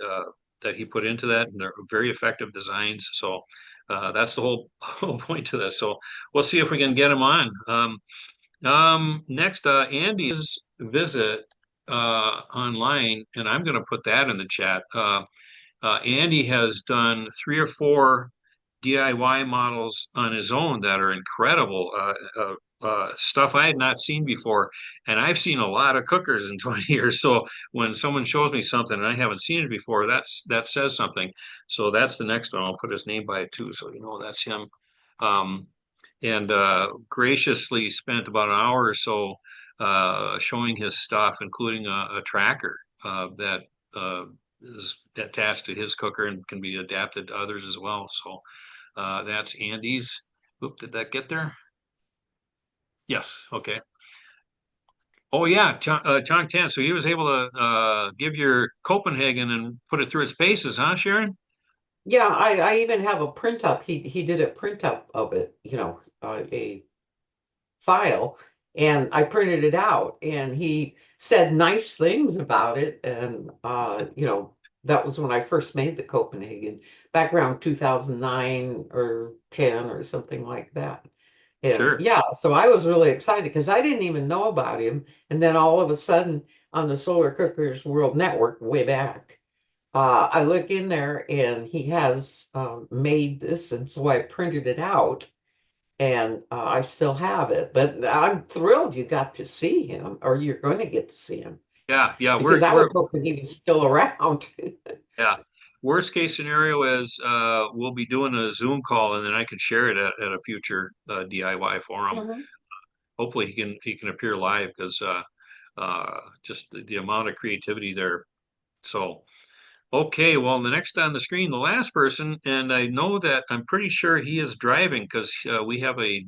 that he put into that, and they're very effective designs. So that's the whole point to this. So we'll see if we can get him on. Next, Andy's visit online, and I'm going to put that in the chat. Andy has done 3 or 4 DIY models on his own that are incredible. Stuff I had not seen before, and I've seen a lot of cookers in 20 years. So when someone shows me something and I haven't seen it before, that says something. So that's the next one. I'll put his name by it too, so that's him. And graciously spent about an hour or so showing his stuff, including a tracker that is attached to his cooker and can be adapted to others as well. So that's Andy's. Oop, did that get there? Yes. Okay. Oh yeah, Chong Tan. So he was able to give your Copenhagen and put it through its paces, huh, Sharon? Yeah, I even have a print up. He did a print up of it, a file, and I printed it out, and he said nice things about it. And that was when I first made the Copenhagen, back around 2009 or 10 or something like that. And Sure. yeah, so I was really excited because I didn't even know about him. And then all of a sudden on the Solar Cookers World Network way back, I look in there and he has made this, and so I printed it out, and I still have it. But I'm thrilled you got to see him, or you're going to get to see him. Yeah, Because I was hoping he was still around. Yeah, worst case scenario is we'll be doing a Zoom call, and then I could share it at a future DIY forum. Mhm. Hopefully he can appear live because just the amount of creativity there. So. Okay, well, the next on the screen, the last person, and I know that I'm pretty sure he is driving because we have a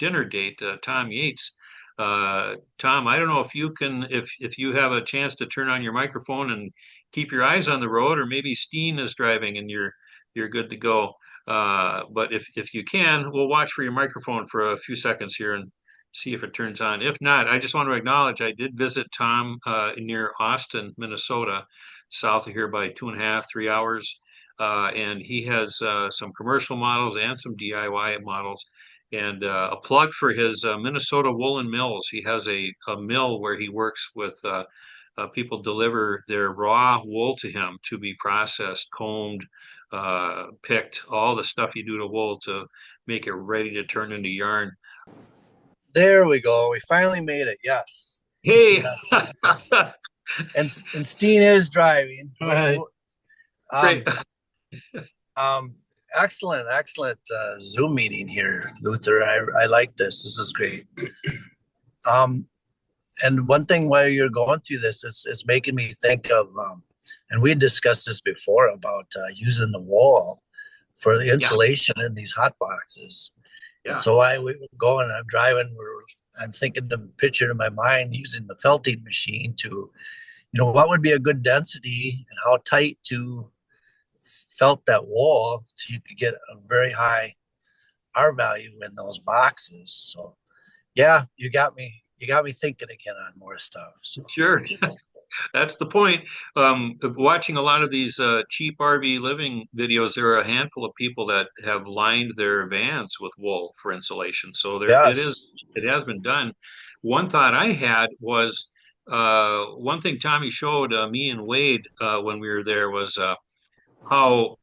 dinner date, Tom Yates. Tom, I don't know if you can, if you have a chance to turn on your microphone and keep your eyes on the road, or maybe Steen is driving and you're good to go. But if you can, we'll watch for your microphone for a few seconds here and see if it turns on. If not, I just want to acknowledge I did visit Tom near Austin, Minnesota, south of here by 2.5, 3 hours. And he has some commercial models and some DIY models. And a plug for his Minnesota Woolen Mills. He has a mill where he works with people deliver their raw wool to him to be processed, combed, picked, all the stuff you do to wool to make it ready to turn into yarn. There we go. We finally made it. Yes. Hey, Yes. And Steen is driving. Right. great. Excellent Zoom meeting here, Luther. I like this. This is great. And one thing while you're going through this, it's making me think of, and we discussed this before about using the wall for the insulation in these hot boxes. Yeah. And so we were going, I'm driving, I'm thinking the picture in my mind using the felting machine to, what would be a good density and how tight to felt that wall so you could get a very high R value in those boxes. So yeah, you got me thinking again on more stuff. So. Sure. That's the point. Watching a lot of these cheap RV living videos, there are a handful of people that have lined their vans with wool for insulation. So it has been done. One thought I had was one thing Tommy showed me and Wade when we were there was how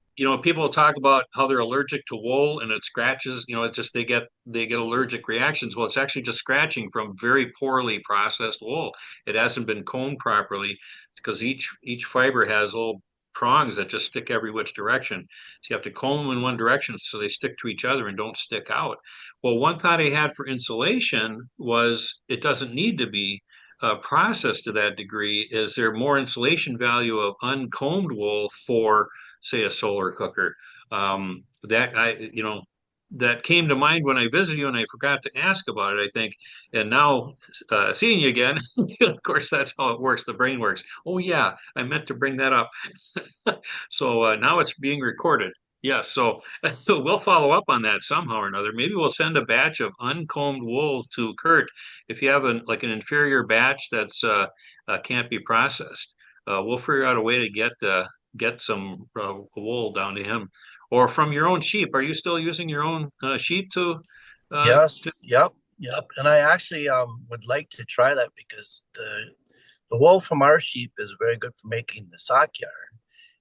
people talk about how they're allergic to wool and it scratches. It's just they get allergic reactions. Well, it's actually just scratching from very poorly processed wool. It hasn't been combed properly because each fiber has little prongs that just stick every which direction. So you have to comb them in one direction so they stick to each other and don't stick out. Well, one thought I had for insulation was it doesn't need to be processed to that degree. Is there more insulation value of uncombed wool for, say, a solar cooker? That came to mind when I visited you, and I forgot to ask about it, I think. And now seeing you again, of course, that's how it works. The brain works. Oh yeah, I meant to bring that up. So now it's being recorded. Yes, so we'll follow up on that somehow or another. Maybe we'll send a batch of uncombed wool to Kurt. If you have an inferior batch that's can't be processed, we'll figure out a way to get some wool down to him, or from your own sheep. Are you still using your own sheep to? Yes. Yep. And I actually would like to try that because the wool from our sheep is very good for making the sock yarn.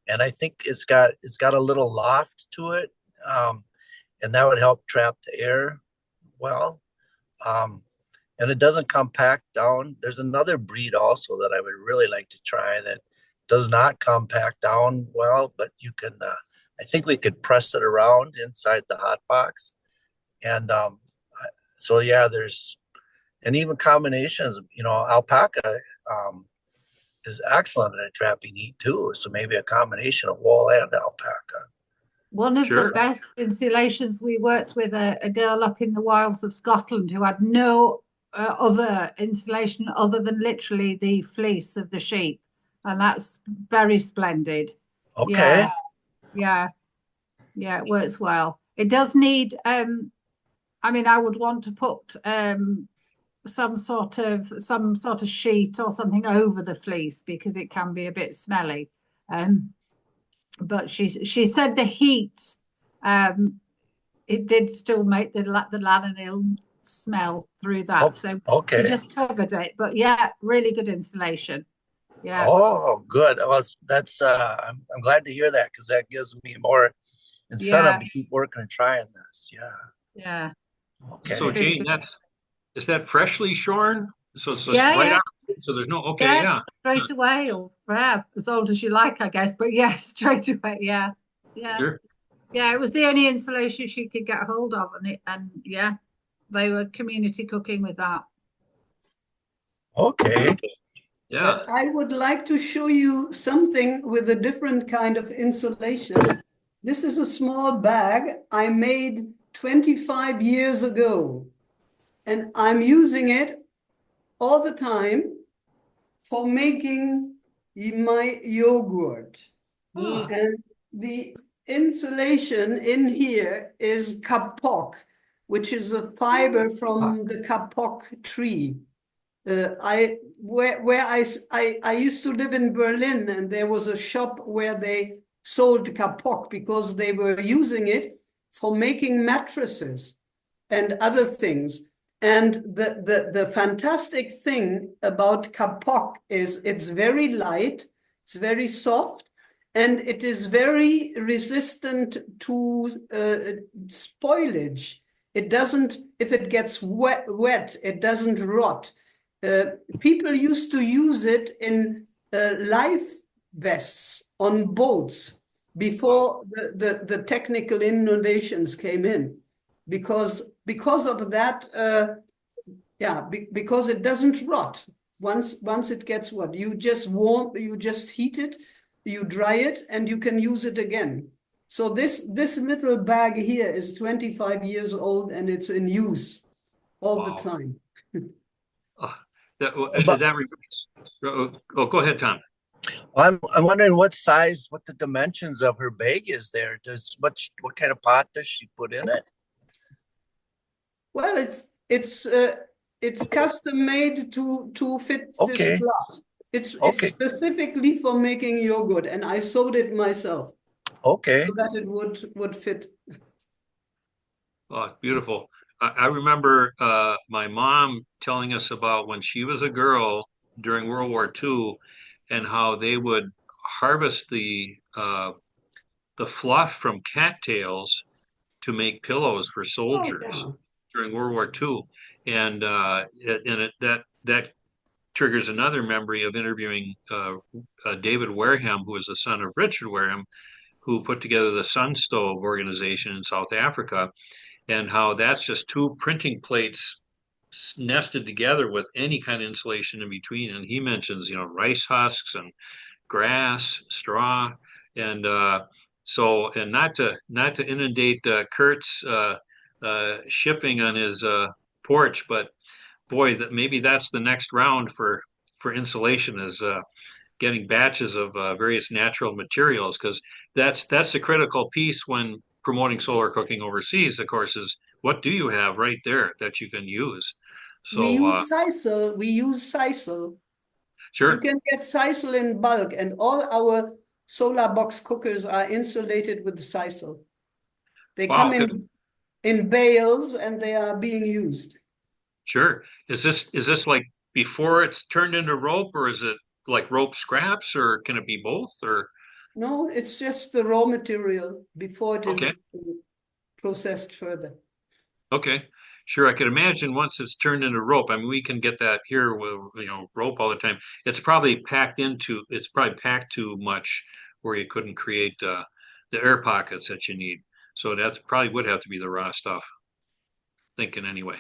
And I think it's got a little loft to it, and that would help trap the air well. And it doesn't compact down. There's another breed also that I would really like to try that does not compact down well, but you can. I think we could press it around inside the hot box, and so yeah, and even combinations. Alpaca is excellent at trapping heat too. So maybe a combination of wool and alpaca. One of the best insulations, we worked with a girl up in the wilds of Scotland who had no other insulation other than literally the fleece of the sheep. And that's very splendid. Okay. Yeah, it works well. It does need, I would want to put some sort of sheet or something over the fleece because it can be a bit smelly. But she said the heat, it did still make the lanolin smell through that. So we just covered it. But yeah, really good installation. Yeah. Oh, good. Well, that's I'm glad to hear that because that gives me more incentive to keep working and trying this. Yeah. Yeah. Okay. So Jane, is that freshly shorn? So it's just right out So there's no, okay, yeah. Straight away, or as old as you like, I guess. But yes, straight away, yeah, yeah, Sure. yeah. It was the only insulation she could get hold of, and yeah, they were community cooking with that. Okay. Yeah. I would like to show you something with a different kind of insulation. This is a small bag I made 25 years ago, and I'm using it all the time for making my yogurt. And the insulation in here is kapok, which is a fiber from the kapok tree. I used to live in Berlin, and there was a shop where they sold kapok because they were using it for making mattresses and other things. And the fantastic thing about kapok is it's very light, it's very soft, and it is very resistant to spoilage. It doesn't, if it gets wet, it doesn't rot. People used to use it in life vests on boats before the technical innovations came in, because of that, because it doesn't rot. Once it gets what you just heat it, you dry it, and you can use it again. So this little bag here is 25 years old, and it's in use all the time. That But- reminds. Go ahead, Tom. I'm wondering what the dimensions of her bag is there. What kind of pot does she put in it? Well, it's custom made to fit this Okay. glass. It's Okay. specifically for making yogurt, and I sewed it myself Okay. so that it would fit. Oh, beautiful. I remember my mom telling us about when she was a girl during World War II and how they would harvest the fluff from cattails to make pillows for soldiers during World War II. And that triggers another memory of interviewing David Wareham, who was the son of Richard Wareham, who put together the Sun Stove organization in South Africa, and how that's just two printing plates nested together with any kind of insulation in between. And he mentions, rice husks and grass, straw, and and not to inundate Kurt's shipping on his porch, but boy, that maybe that's the next round for insulation is getting batches of various natural materials, because that's the critical piece when promoting solar cooking overseas, of course, is what do you have right there that you can use? So We use sisal. You sure. can get sisal in bulk, and all our solar box cookers are insulated with sisal. They Wow. come in bales, and they are being used. Sure. Is this like before it's turned into rope, or is it like rope scraps, or can it be both, or No, it's just the raw material before it is okay. processed further. Okay. Sure, I could imagine once it's turned into rope. I mean, we can get that here with rope all the time. It's probably packed too much where you couldn't create the air pockets that you need. So that probably would have to be the raw stuff. Thinking anyway.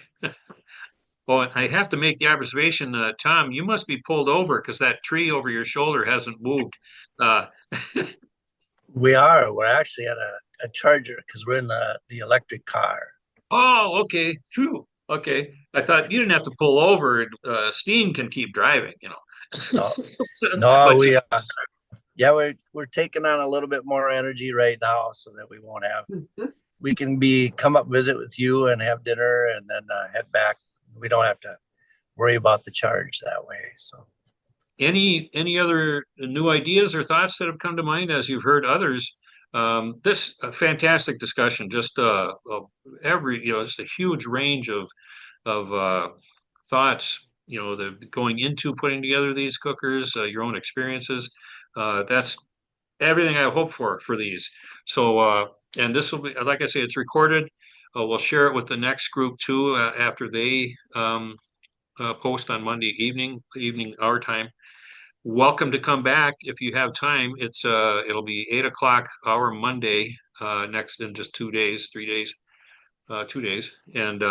Well, I have to make the observation, Tom, you must be pulled over because that tree over your shoulder hasn't moved. Uh, We're actually at a charger because we're in the electric car. oh, okay. Phew. Okay. I thought you didn't have to pull over. Steam can keep driving, No, But we're taking on a little bit more energy right now so that we can come up visit with you and have dinner and then head back. We don't have to worry about the charge that way. So any other new ideas or thoughts that have come to mind as you've heard others? This fantastic discussion, just it's a huge range of thoughts, going into putting together these cookers, your own experiences. That's everything I hope for these. So, and this will be, like I say, it's recorded. We'll share it with the next group too after they post on Monday evening our time. Welcome to come back if you have time. It'll be 8 o'clock our Monday next in just 2 days, 3 days, 2 days, and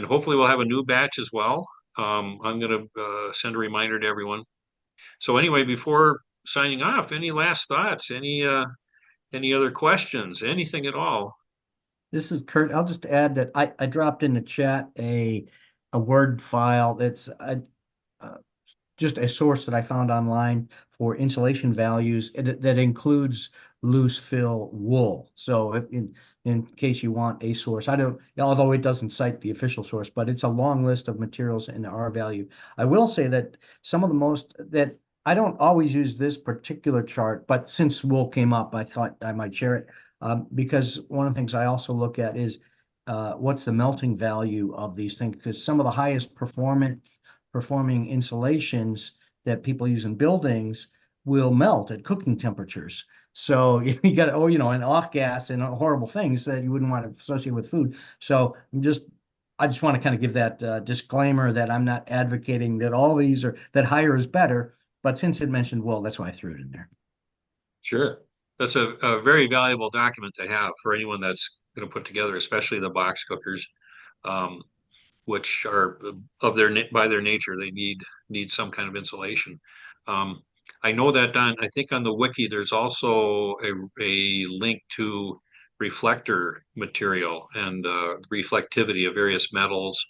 hopefully we'll have a new batch as well. I'm going to send a reminder to everyone. So anyway, before signing off, any last thoughts? Any other questions? Anything at all? This is Kurt. I'll just add that I dropped in the chat a Word file that's just a source that I found online for insulation values that includes loose fill wool. So in case you want a source, although it doesn't cite the official source, but it's a long list of materials in the R value. I will say that some of the most that I don't always use this particular chart, but since wool came up, I thought I might share it because one of the things I also look at is what's the melting value of these things, because some of the highest performing insulations that people use in buildings will melt at cooking temperatures. So you got and off gas and horrible things that you wouldn't want to associate with food. So I just want to kind of give that disclaimer that I'm not advocating that all these that higher is better, but since it mentioned wool, that's why I threw it in there. Sure. That's a very valuable document to have for anyone that's going to put together, especially the box cookers. Which are by their nature, they need some kind of insulation. I know that I think on the wiki, there's also a link to reflector material and reflectivity of various metals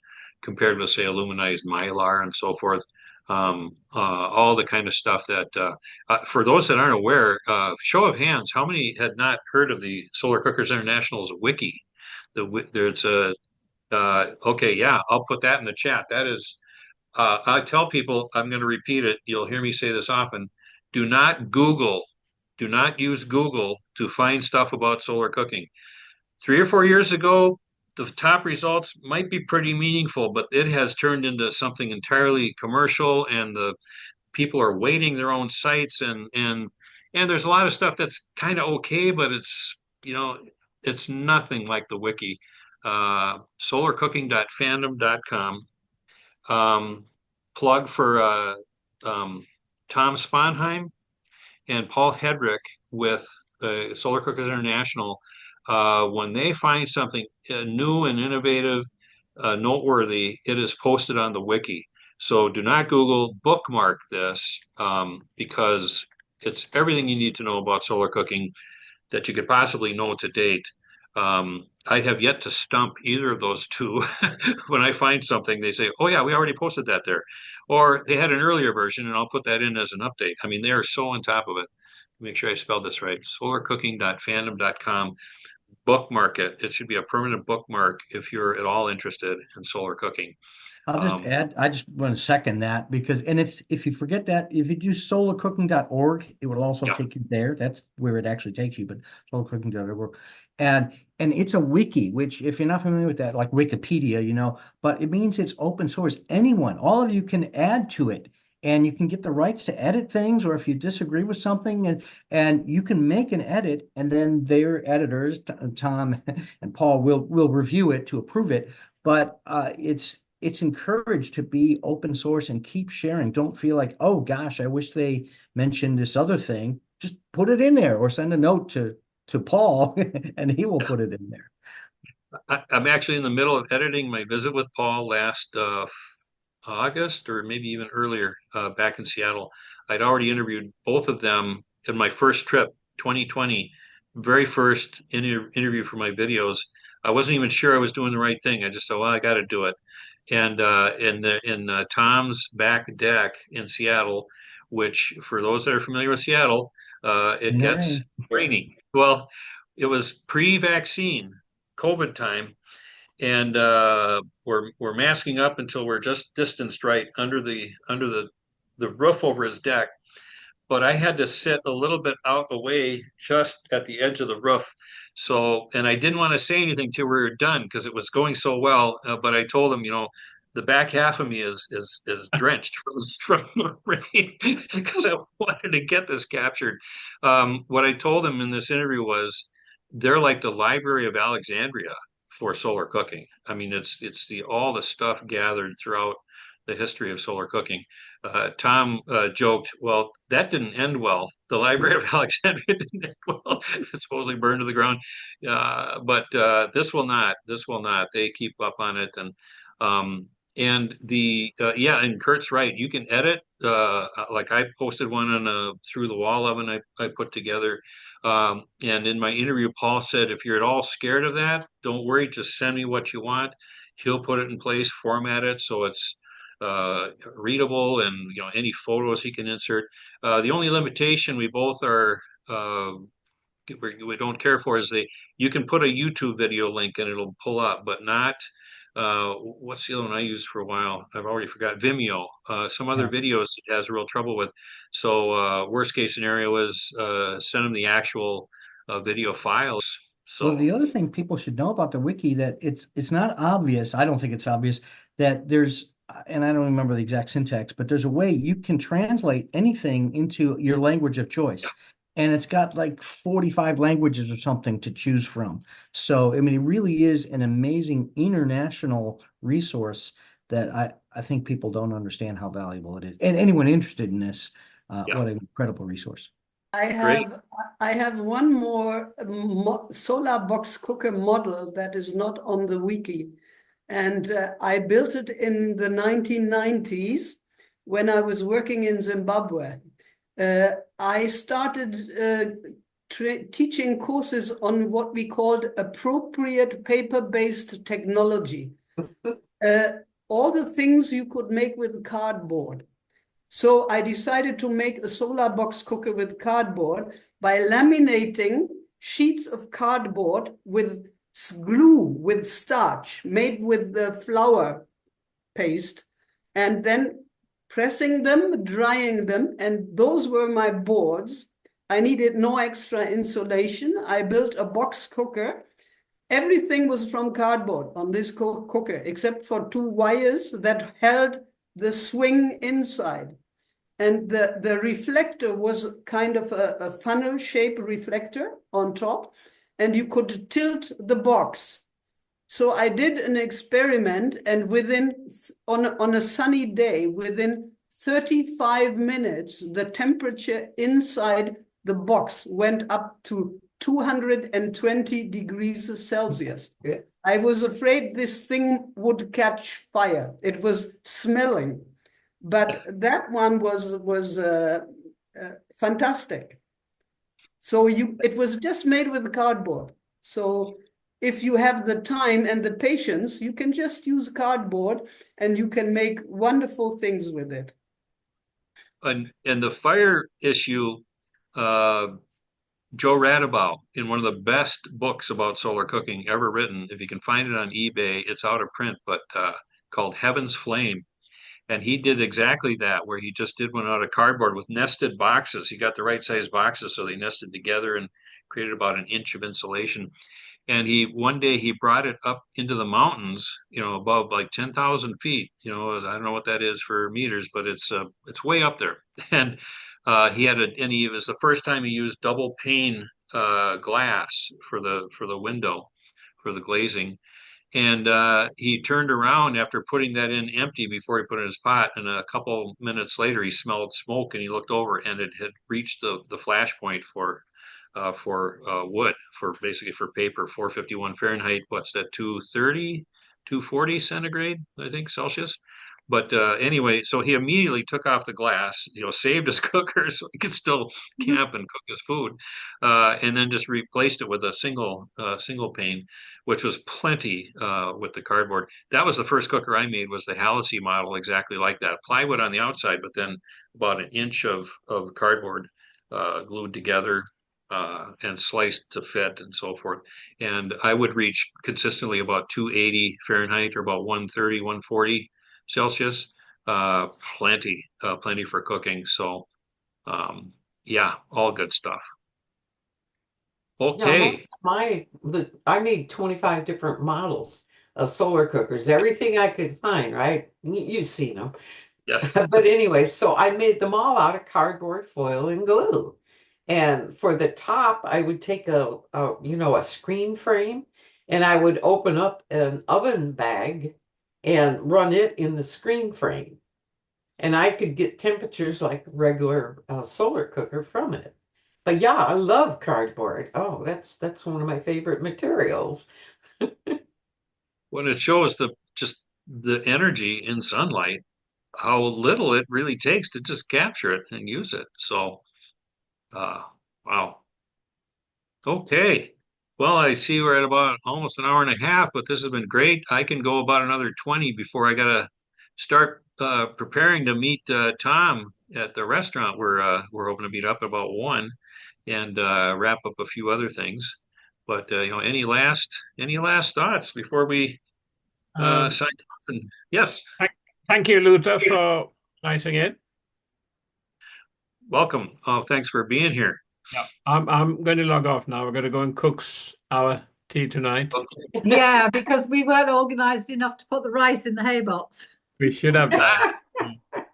compared with, say, aluminized mylar and so forth. All the kind of stuff that, for those that aren't aware, show of hands, how many had not heard of the Solar Cookers International's wiki? There's a okay, yeah, I'll put that in the chat. That is, I tell people, I'm going to repeat it. You'll hear me say this often. Do not use Google to find stuff about solar cooking. 3 or 4 years ago, the top results might be pretty meaningful, but it has turned into something entirely commercial, and the people are weighting their own sites, and there's a lot of stuff that's kind of okay, but it's nothing like the wiki. Solarcooking.fandom.com. Plug for Tom Sponheim and Paul Hedrick with Solar Cookers International. When they find something new and innovative, noteworthy, it is posted on the wiki. So do not Google, bookmark this because it's everything you need to know about solar cooking that you could possibly know to date. I have yet to stump either of those two. When I find something, they say, oh yeah, we already posted that there. Or they had an earlier version and I'll put that in as an update. I mean, they are so on top of it. Make sure I spelled this right. Solarcooking.fandom.com. Bookmark it. It should be a permanent bookmark if you're at all interested in solar cooking. I'll just add, I just want to second that because, and if you forget that, if you do solarcooking.org, it will also take you there. That's where it actually takes you, but solarcooking.org. And it's a wiki, which if you're not familiar with that, like Wikipedia, but it means it's open source. Anyone, all of you can add to it. And you can get the rights to edit things, or if you disagree with something, and you can make an edit, and then their editors, Tom and Paul, will review it to approve it. But it's encouraged to be open source and keep sharing. Don't feel like, oh gosh, I wish they mentioned this other thing. Just put it in there or send a note to Paul and he will put it in there. I'm actually in the middle of editing my visit with Paul last August or maybe even earlier back in Seattle. I'd already interviewed both of them in my first trip, 2020, very first interview for my videos. I wasn't even sure I was doing the right thing. I just said, well, I got to do it. And in Tom's back deck in Seattle, which for those that are familiar with Seattle, it gets rainy. Well, it was pre-vaccine COVID time, and we're masking up until we're just distanced right under the roof over his deck. But I had to sit a little bit out away just at the edge of the roof. So, and I didn't want to say anything till we were done because it was going so well. But I told him, the back half of me is drenched from the rain because I wanted to get this captured. What I told him in this interview was they're like the Library of Alexandria for solar cooking. I mean, it's all the stuff gathered throughout the history of solar cooking. Tom joked, well, that didn't end well. The Library of Alexandria didn't end well. It's supposedly burned to the ground. But this will not. This will not. They keep up on it. And the yeah, and Kurt's right. You can edit. Like I posted one on a through the wall oven I put together. And in my interview, Paul said, if you're at all scared of that, don't worry. Just send me what you want. He'll put it in place, format it so it's readable, and any photos he can insert. The only limitation we both are we don't care for is you can put a YouTube video link and it'll pull up, but not what's the other one I used for a while? I've already forgot. Vimeo. Some other videos it has real trouble with. So worst case scenario is send them the actual video files. So Well, the other thing people should know about the wiki that it's not obvious. I don't think it's obvious that there's, and I don't remember the exact syntax, but there's a way you can translate anything into your language of choice. And it's got like 45 languages or something to choose from. So, I mean, it really is an amazing international resource that I think people don't understand how valuable it is. And anyone interested in this, what an incredible resource. I Great. have one more solar box cooker model that is not on the wiki. And I built it in the 1990s when I was working in Zimbabwe. I started teaching courses on what we called appropriate paper-based technology. All the things you could make with cardboard. So I decided to make a solar box cooker with cardboard by laminating sheets of cardboard with glue, with starch, made with the flour paste, and then pressing them, drying them, and those were my boards. I needed no extra insulation. I built a box cooker. Everything was from cardboard on this cooker, except for two wires that held the swing inside. And the reflector was kind of a funnel shape reflector on top, and you could tilt the box. So I did an experiment, and on a sunny day, within 35 minutes, the temperature inside the box went up to 220 degrees Celsius. Yeah. I was afraid this thing would catch fire. It was smelling, but that one was fantastic. So it was just made with cardboard. So if you have the time and the patience, you can just use cardboard and you can make wonderful things with it. And the fire issue, Joe Radabaugh, in one of the best books about solar cooking ever written, if you can find it on eBay, it's out of print, but called Heaven's Flame. And he did exactly that, where he just did one out of cardboard with nested boxes. He got the right size boxes, so they nested together and created about an inch of insulation. And one day he brought it up into the mountains, above like 10,000 feet. I don't know what that is for meters, but it's way up there. And it was the first time he used double pane glass for the window, for the glazing. And he turned around after putting that in empty before he put it in his pot. And a couple minutes later, he smelled smoke, and he looked over, and it had reached the flash point for wood, basically for paper, 451 Fahrenheit. What's that? 230, 240 centigrade, I think, Celsius. But anyway, so he immediately took off the glass, saved his cooker so he could still camp and cook his food, and then just replaced it with a single pane, which was plenty with the cardboard. That was the first cooker I made, was the Halsey model, exactly like that. Plywood on the outside, but then about an inch of cardboard glued together and sliced to fit and so forth. And I would reach consistently about 280 Fahrenheit or about 130, 140 Celsius. Plenty for cooking. So yeah, all good stuff. Okay. I made 25 different models of solar cookers, everything I could find, right? You've seen them. Yes. But anyway, so I made them all out of cardboard foil and glue. And for the top, I would take a screen frame, and I would open up an oven bag and run it in the screen frame. And I could get temperatures like regular solar cooker from it. But yeah, I love cardboard. Oh, that's one of my favorite materials. When it shows just the energy in sunlight, how little it really takes to just capture it and use it. So, uh, wow. Okay. Well, I see we're at about almost an hour and a half, but this has been great. I can go about another 20 before I gotta start preparing to meet Tom at the restaurant. We're hoping to meet up about 1 and wrap up a few other things. But any last thoughts before we Um, sign off? And yes, thank you, Luther, for nicing it. welcome. Oh, thanks for being here. Yeah, I'm going to log off now. We're going to go and cook our tea tonight. Okay. Yeah, because we weren't organized enough to put the rice in the hay box. We should have done.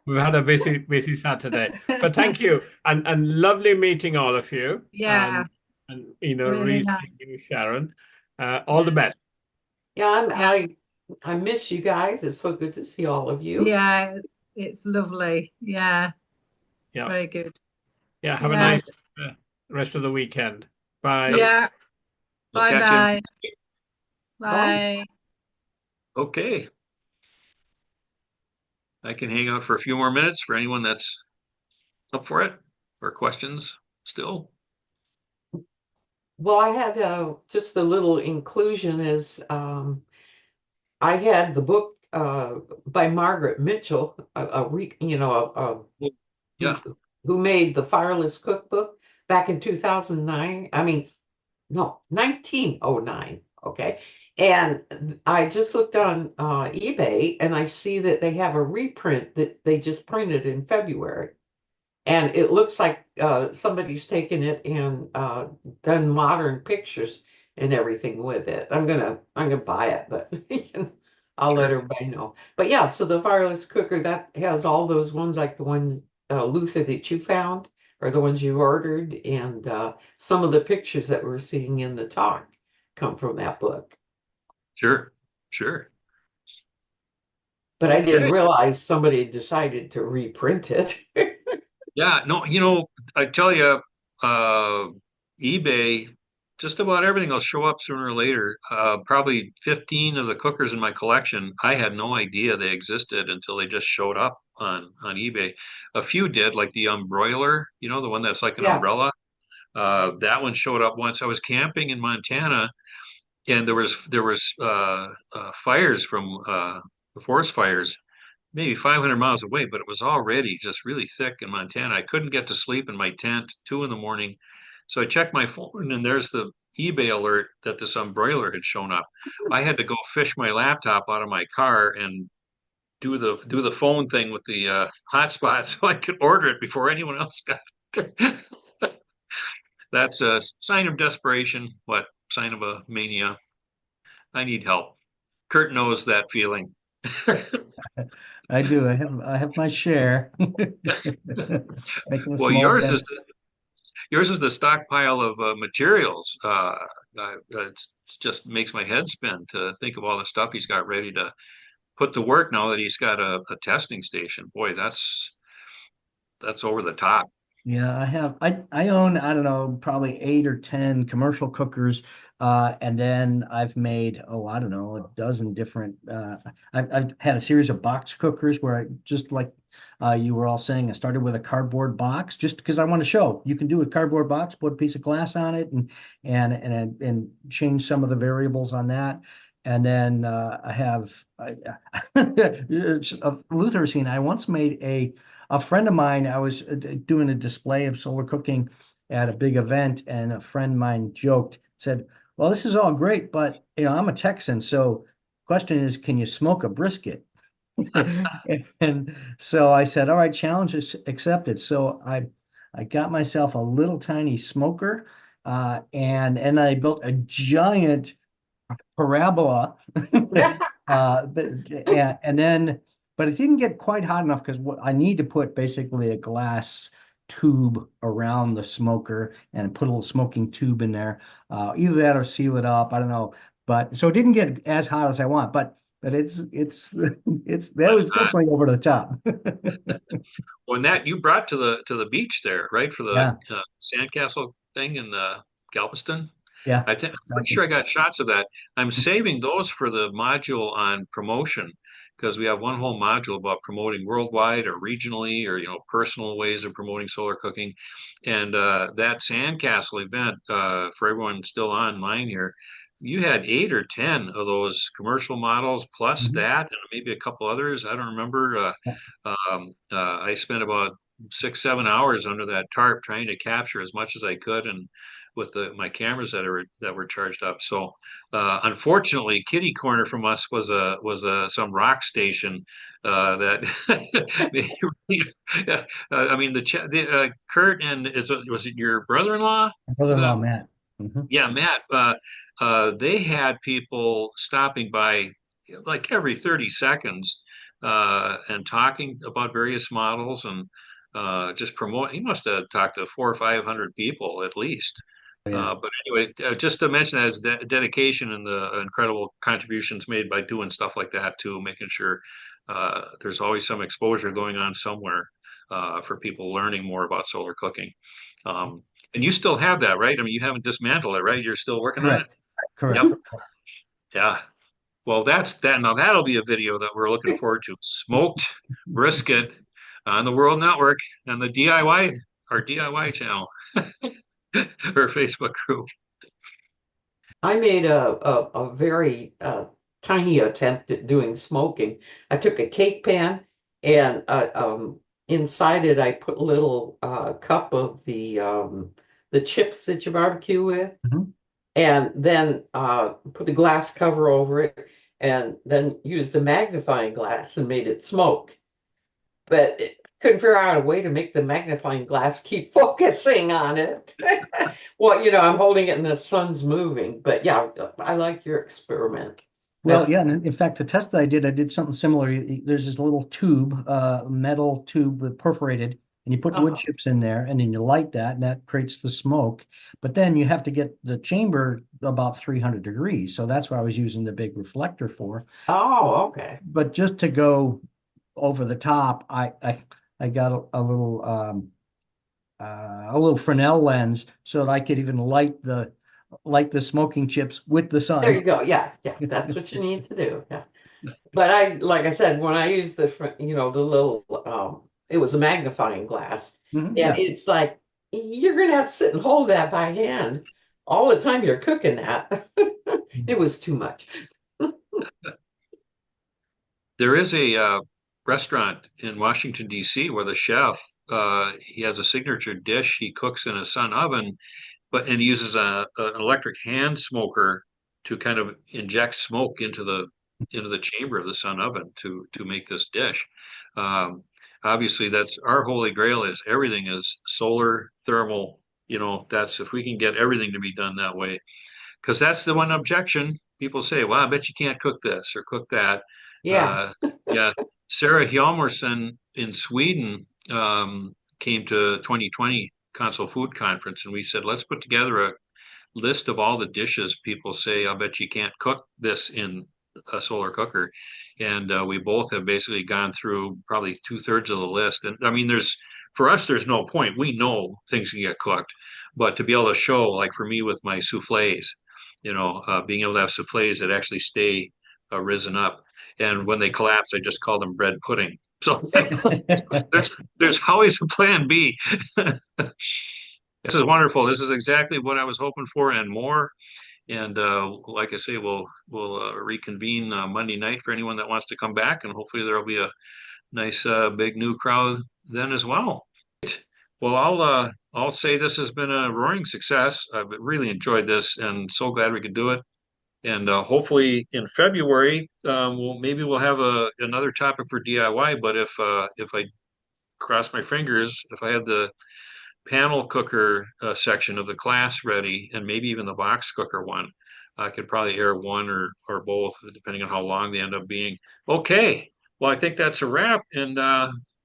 We've had a busy Saturday, but thank you, and lovely meeting all of you. Yeah, And really Reese, nice. thank you, Sharon. All the best. Yeah, Yeah, I miss you guys. It's so good to see all of you. yeah, it's lovely. Yeah, it's Yeah, very good. yeah. Have a Yeah, nice rest of the weekend. Bye. yeah. We'll Bye catch you. bye. Bye. Bye. Okay. I can hang out for a few more minutes for anyone that's up for it or questions still. Well, I had just a little inclusion as I had the book by Margaret Mitchell, Yeah, who made the Fireless Cookbook back in 2009. I mean, no, 1909. Okay. And I just looked on eBay and I see that they have a reprint that they just printed in February. And it looks like somebody's taken it and done modern pictures and everything with it. I'm gonna buy it, but I'll let sure. everybody know. But yeah, so the Fireless Cooker that has all those ones like the one Luther that you found or the ones you ordered, and some of the pictures that we're seeing in the talk come from that book. Sure. Sure. But I didn't Okay. realize somebody decided to reprint it. Yeah, no, I tell you, eBay, just about everything will show up sooner or later. Probably 15 of the cookers in my collection, I had no idea they existed until they just showed up on eBay. A few did, like the Umbroiler, the one that's like an Yeah. umbrella. That one showed up once. I was camping in Montana, and there was fires from the forest fires maybe 500 miles away, but it was already just really thick in Montana. I couldn't get to sleep in my tent, 2 in the morning. So I checked my phone and there's the eBay alert that this umbroiler had shown up. I had to go fish my laptop out of my car and do the phone thing with the hotspot so I could order it before anyone else got it. That's a sign of desperation. What? Sign of a mania. I need help. Kurt knows that feeling. I do. I have my share. Making a Well, small dent. yours is the stockpile of materials. It just makes my head spin to think of all the stuff he's got ready to put to work now that he's got a testing station. Boy, that's over the top. Yeah, I own, I don't know, probably 8 or 10 commercial cookers. And then I've made, oh, I don't know, a dozen different I've had a series of box cookers where I just like you were all saying, I started with a cardboard box just because I want to show you can do a cardboard box, put a piece of glass on it and change some of the variables on that. And then I have Luther scene. I once made a friend of mine, I was doing a display of solar cooking at a big event, and a friend of mine joked, said, "Well, this is all great, but I'm a Texan, so question is, can you smoke a brisket?" And so I said, "All right, challenge is accepted." So I got myself a little tiny smoker, and I built a giant parabola. And then, but it didn't get quite hot enough because what I need to put basically a glass tube around the smoker and put a little smoking tube in there. Either that or seal it up. I don't know. But so it didn't get as hot as I want. But but it's that was definitely over the top. When that you brought to the beach there, right, for the Yeah, sandcastle thing in Galveston. yeah, I think I'm pretty exactly. sure I got shots of that. I'm saving those for the module on promotion because we have one whole module about promoting worldwide or regionally or personal ways of promoting solar cooking. And that sandcastle event for everyone still online here, you had 8 or 10 of those commercial models plus Mhm. that and maybe a couple others. I don't remember. Yeah, I spent about 6, 7 hours under that tarp trying to capture as much as I could and with my cameras that were charged up. So unfortunately, kitty corner from us was some rock station that I mean the Kurt and was it your brother-in-law? my brother-in-law Matt. Hmm. Yeah, Matt. They had people stopping by like every 30 seconds and talking about various models and just promote. He must have talked to 400 or 500 people at least. Yeah, But anyway, just to mention as dedication and the incredible contributions made by doing stuff like that too, making sure there's always some exposure going on somewhere for people learning more about solar cooking. Um, and you still have that, right? I mean, you haven't dismantled it, right? You're still working on it? correct, correct. Yep. Yeah. Well, that's that. Now that'll be a video that we're looking forward to. Smoked brisket on the World Network and the DIY, our DIY channel or Facebook group. I made a very tiny attempt at doing smoking. I took a cake pan and inside it I put a little cup of the chips that you barbecue with, Mhm. and then put the glass cover over it, and then used a magnifying glass and made it smoke. But couldn't figure out a way to make the magnifying glass keep focusing on it. Well, I'm holding it and the sun's moving. But yeah, I like your experiment. Well, That's yeah, and in fact, to test that, I did something similar. There's this little tube, metal tube perforated, and you put wood uh, chips in there, and then you light that, and that creates the smoke. But then you have to get the chamber about 300 degrees, so that's what I was using the big reflector for. oh, okay. But just to go over the top, I got a little Fresnel lens so that I could even light the smoking chips with the There you sun. go. Yeah, yeah, that's what you need to do. Yeah. But like I said, when I used the little, it was a magnifying glass, Mhm, and yeah. it's like you're gonna have to sit and hold that by hand all the time you're cooking that. It was too much. There is a restaurant in Washington, D.C., where the chef he has a signature dish he cooks in a sun oven, and he uses an electric hand smoker to kind of inject smoke into the chamber of the sun oven to make this dish. Um, Obviously, that's our holy grail is everything is solar thermal. That's if we can get everything to be done that way, because that's the one objection people say. Well, I bet you can't cook this or cook that. Yeah. Uh, yeah, Sarah Hjalmarsson in Sweden came to 2020 Console Food Conference, and we said, let's put together a list of all the dishes people say, I bet you can't cook this in a solar cooker. And we both have basically gone through probably 2/3 of the list. And I mean, for us, there's no point. We know things can get cooked, but to be able to show, like for me with my souffles, being able to have souffles that actually stay risen up. And when they collapse, I just call them bread pudding. So there's always a plan B. This is wonderful. This is exactly what I was hoping for and more. And like I say, we'll reconvene Monday night for anyone that wants to come back, and hopefully there'll be a nice big new crowd then as well. Well, I'll say this has been a roaring success. I've really enjoyed this, and so glad we could do it. And hopefully in February, we'll have another topic for DIY. But if I cross my fingers, if I had the panel cooker section of the class ready, and maybe even the box cooker one, I could probably air one or both, depending on how long they end up being. Okay, well, I think that's a wrap. And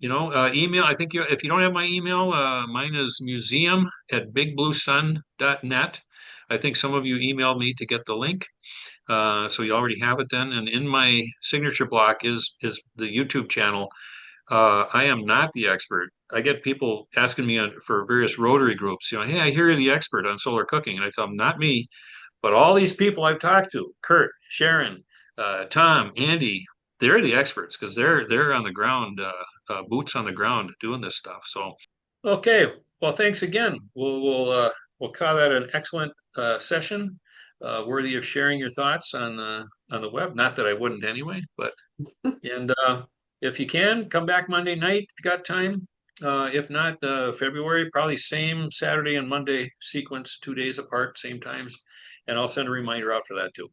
email. I think if you don't have my email, mine is museum@bigbluesun.net, I think some of you emailed me to get the link. So you already have it then. And in my signature block is the YouTube channel. I am not the expert. I get people asking me for various Rotary groups, hey, I hear you're the expert on solar cooking. And I tell them, not me, but all these people I've talked to, Kurt, Sharon, Tom, Andy, they're the experts because they're on the ground, boots on the ground doing this stuff. So, okay, well, thanks again. We'll call that an excellent session, worthy of sharing your thoughts on the web. Not that I wouldn't anyway, but and if you can come back Monday night, if you got time. If not, February, probably same Saturday and Monday sequence, 2 days apart, same times, and I'll send a reminder out for that too.